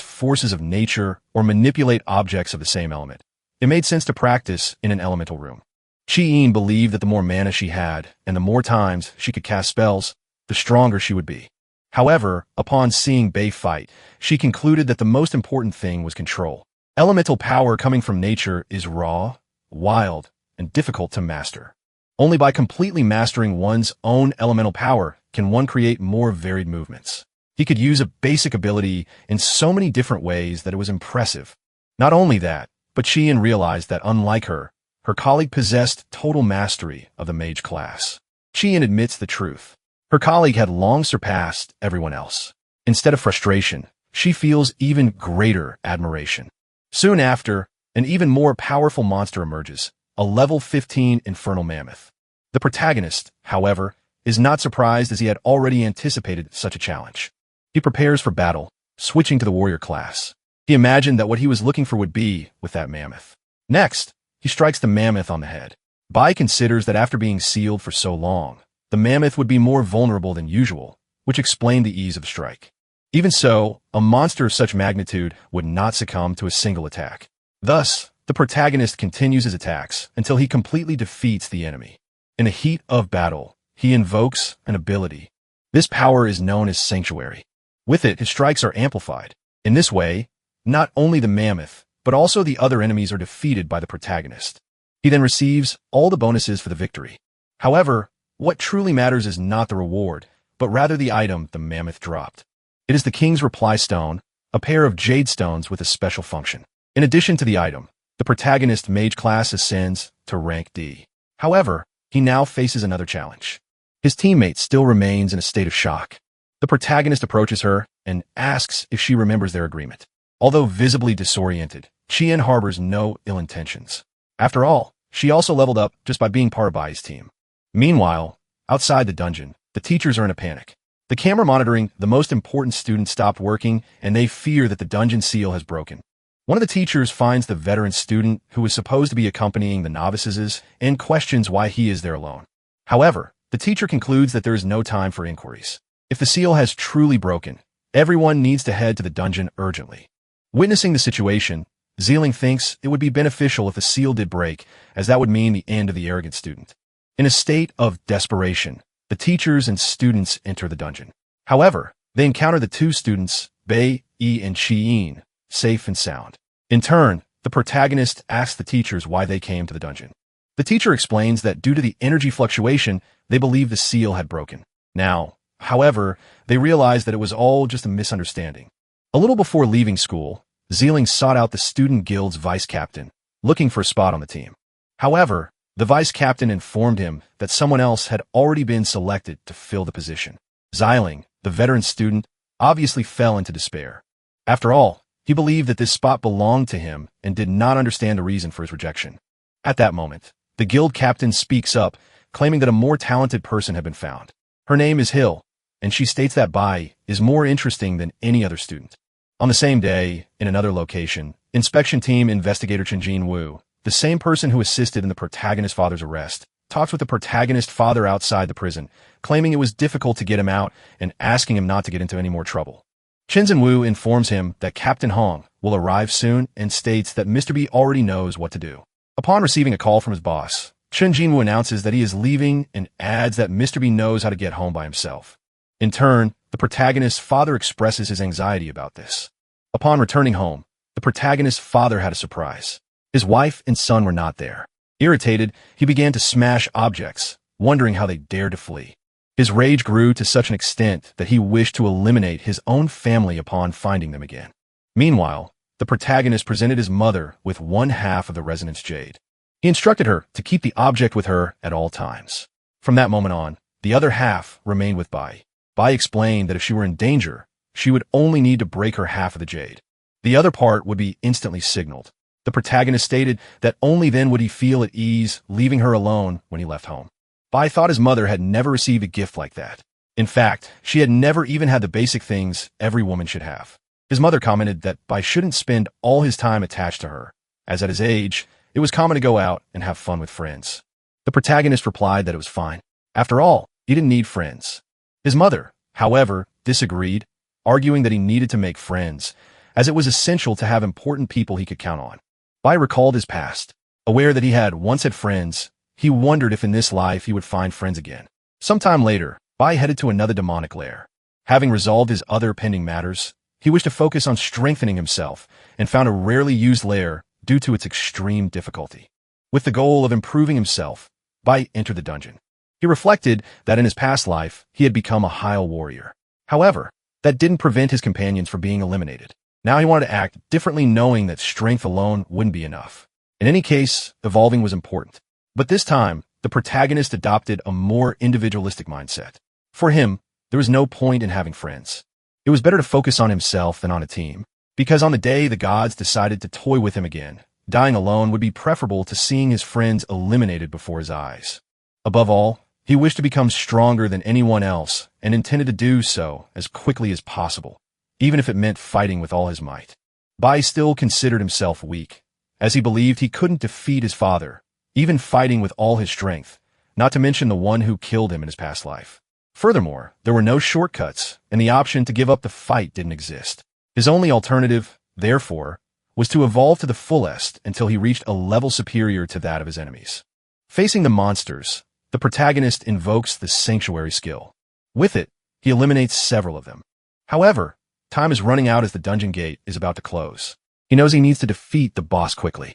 [SPEAKER 1] forces of nature or manipulate objects of the same element. It made sense to practice in an elemental room. Chien believed that the more mana she had and the more times she could cast spells, the stronger she would be. However, upon seeing Bai fight, she concluded that the most important thing was control. Elemental power coming from nature is raw, wild, and difficult to master. Only by completely mastering one's own elemental power can one create more varied movements. He could use a basic ability in so many different ways that it was impressive. Not only that, but Chien realized that unlike her colleague possessed total mastery of the mage class. Chien admits the truth. Her colleague had long surpassed everyone else. Instead of frustration, she feels even greater admiration. Soon after, an even more powerful monster emerges, a level 15 infernal mammoth. The protagonist, however, is not surprised as he had already anticipated such a challenge. He prepares for battle, switching to the warrior class. He imagined that what he was looking for would be with that mammoth. Next, he strikes the mammoth on the head. Bai considers that after being sealed for so long, the mammoth would be more vulnerable than usual, which explained the ease of strike. Even so, a monster of such magnitude would not succumb to a single attack. Thus, the protagonist continues his attacks until he completely defeats the enemy. In the heat of battle, he invokes an ability. This power is known as Sanctuary. With it, his strikes are amplified. In this way, not only the mammoth, but also the other enemies are defeated by the protagonist. He then receives all the bonuses for the victory. However, what truly matters is not the reward, but rather the item the mammoth dropped. It is the king's reply stone, a pair of jade stones with a special function. In addition to the item, the protagonist mage class ascends to rank D. However, he now faces another challenge. His teammate still remains in a state of shock. The protagonist approaches her and asks if she remembers their agreement. Although visibly disoriented, Chien harbors no ill intentions. After all, she also leveled up just by being part of Bai's team. Meanwhile, outside the dungeon, the teachers are in a panic. The camera monitoring the most important student stopped working, and they fear that the dungeon seal has broken. One of the teachers finds the veteran student who was supposed to be accompanying the novices and questions why he is there alone. However, the teacher concludes that there is no time for inquiries. If the seal has truly broken, everyone needs to head to the dungeon urgently. Witnessing the situation, Zeeling thinks it would be beneficial if the seal did break, as that would mean the end of the arrogant student. In a state of desperation, the teachers and students enter the dungeon. However, they encounter the two students, Bai, and Chien, safe and sound. In turn, the protagonist asks the teachers why they came to the dungeon. The teacher explains that due to the energy fluctuation, they believe the seal had broken. Now, however, they realize that it was all just a misunderstanding. A little before leaving school, Zeeling sought out the student guild's vice captain, looking for a spot on the team. However, the vice captain informed him that someone else had already been selected to fill the position. Zeeling, the veteran student, obviously fell into despair. After all, he believed that this spot belonged to him and did not understand the reason for his rejection. At that moment, the guild captain speaks up, claiming that a more talented person had been found. Her name is Hill, and she states that Bai is more interesting than any other student. On the same day, in another location, inspection team investigator Chen Wu, the same person who assisted in the protagonist's father's arrest, talks with the protagonist's father outside the prison, claiming it was difficult to get him out and asking him not to get into any more trouble. Chen Wu informs him that Captain Hong will arrive soon and states that Mr. B already knows what to do. Upon receiving a call from his boss, Chen Wu announces that he is leaving and adds that Mr. B knows how to get home by himself. In turn, the protagonist's father expresses his anxiety about this. Upon returning home, the protagonist's father had a surprise. His wife and son were not there. Irritated, he began to smash objects, wondering how they dared to flee. His rage grew to such an extent that he wished to eliminate his own family upon finding them again. Meanwhile, the protagonist presented his mother with one half of the resonance jade. He instructed her to keep the object with her at all times. From that moment on, the other half remained with Bai. Bai explained that if she were in danger, she would only need to break her half of the jade. The other part would be instantly signaled. The protagonist stated that only then would he feel at ease leaving her alone when he left home. Bai thought his mother had never received a gift like that. In fact, she had never even had the basic things every woman should have. His mother commented that Bai shouldn't spend all his time attached to her, as at his age, it was common to go out and have fun with friends. The protagonist replied that it was fine. After all, he didn't need friends. His mother, however, disagreed, arguing that he needed to make friends, as it was essential to have important people he could count on. Bai recalled his past. Aware that he had once had friends, he wondered if in this life he would find friends again. Sometime later, Bai headed to another demonic lair. Having resolved his other pending matters, he wished to focus on strengthening himself and found a rarely used lair due to its extreme difficulty. With the goal of improving himself, Bai entered the dungeon. He reflected that in his past life, he had become a Heil warrior. However, that didn't prevent his companions from being eliminated. Now he wanted to act differently, knowing that strength alone wouldn't be enough. In any case, evolving was important. But this time, the protagonist adopted a more individualistic mindset. For him, there was no point in having friends. It was better to focus on himself than on a team, because on the day the gods decided to toy with him again, dying alone would be preferable to seeing his friends eliminated before his eyes. Above all, he wished to become stronger than anyone else and intended to do so as quickly as possible, even if it meant fighting with all his might. Bai still considered himself weak, as he believed he couldn't defeat his father, even fighting with all his strength, not to mention the one who killed him in his past life. Furthermore, there were no shortcuts, and the option to give up the fight didn't exist. His only alternative, therefore, was to evolve to the fullest until he reached a level superior to that of his enemies. Facing the monsters, the protagonist invokes the Sanctuary skill. With it, he eliminates several of them. However, time is running out as the dungeon gate is about to close. He knows he needs to defeat the boss quickly.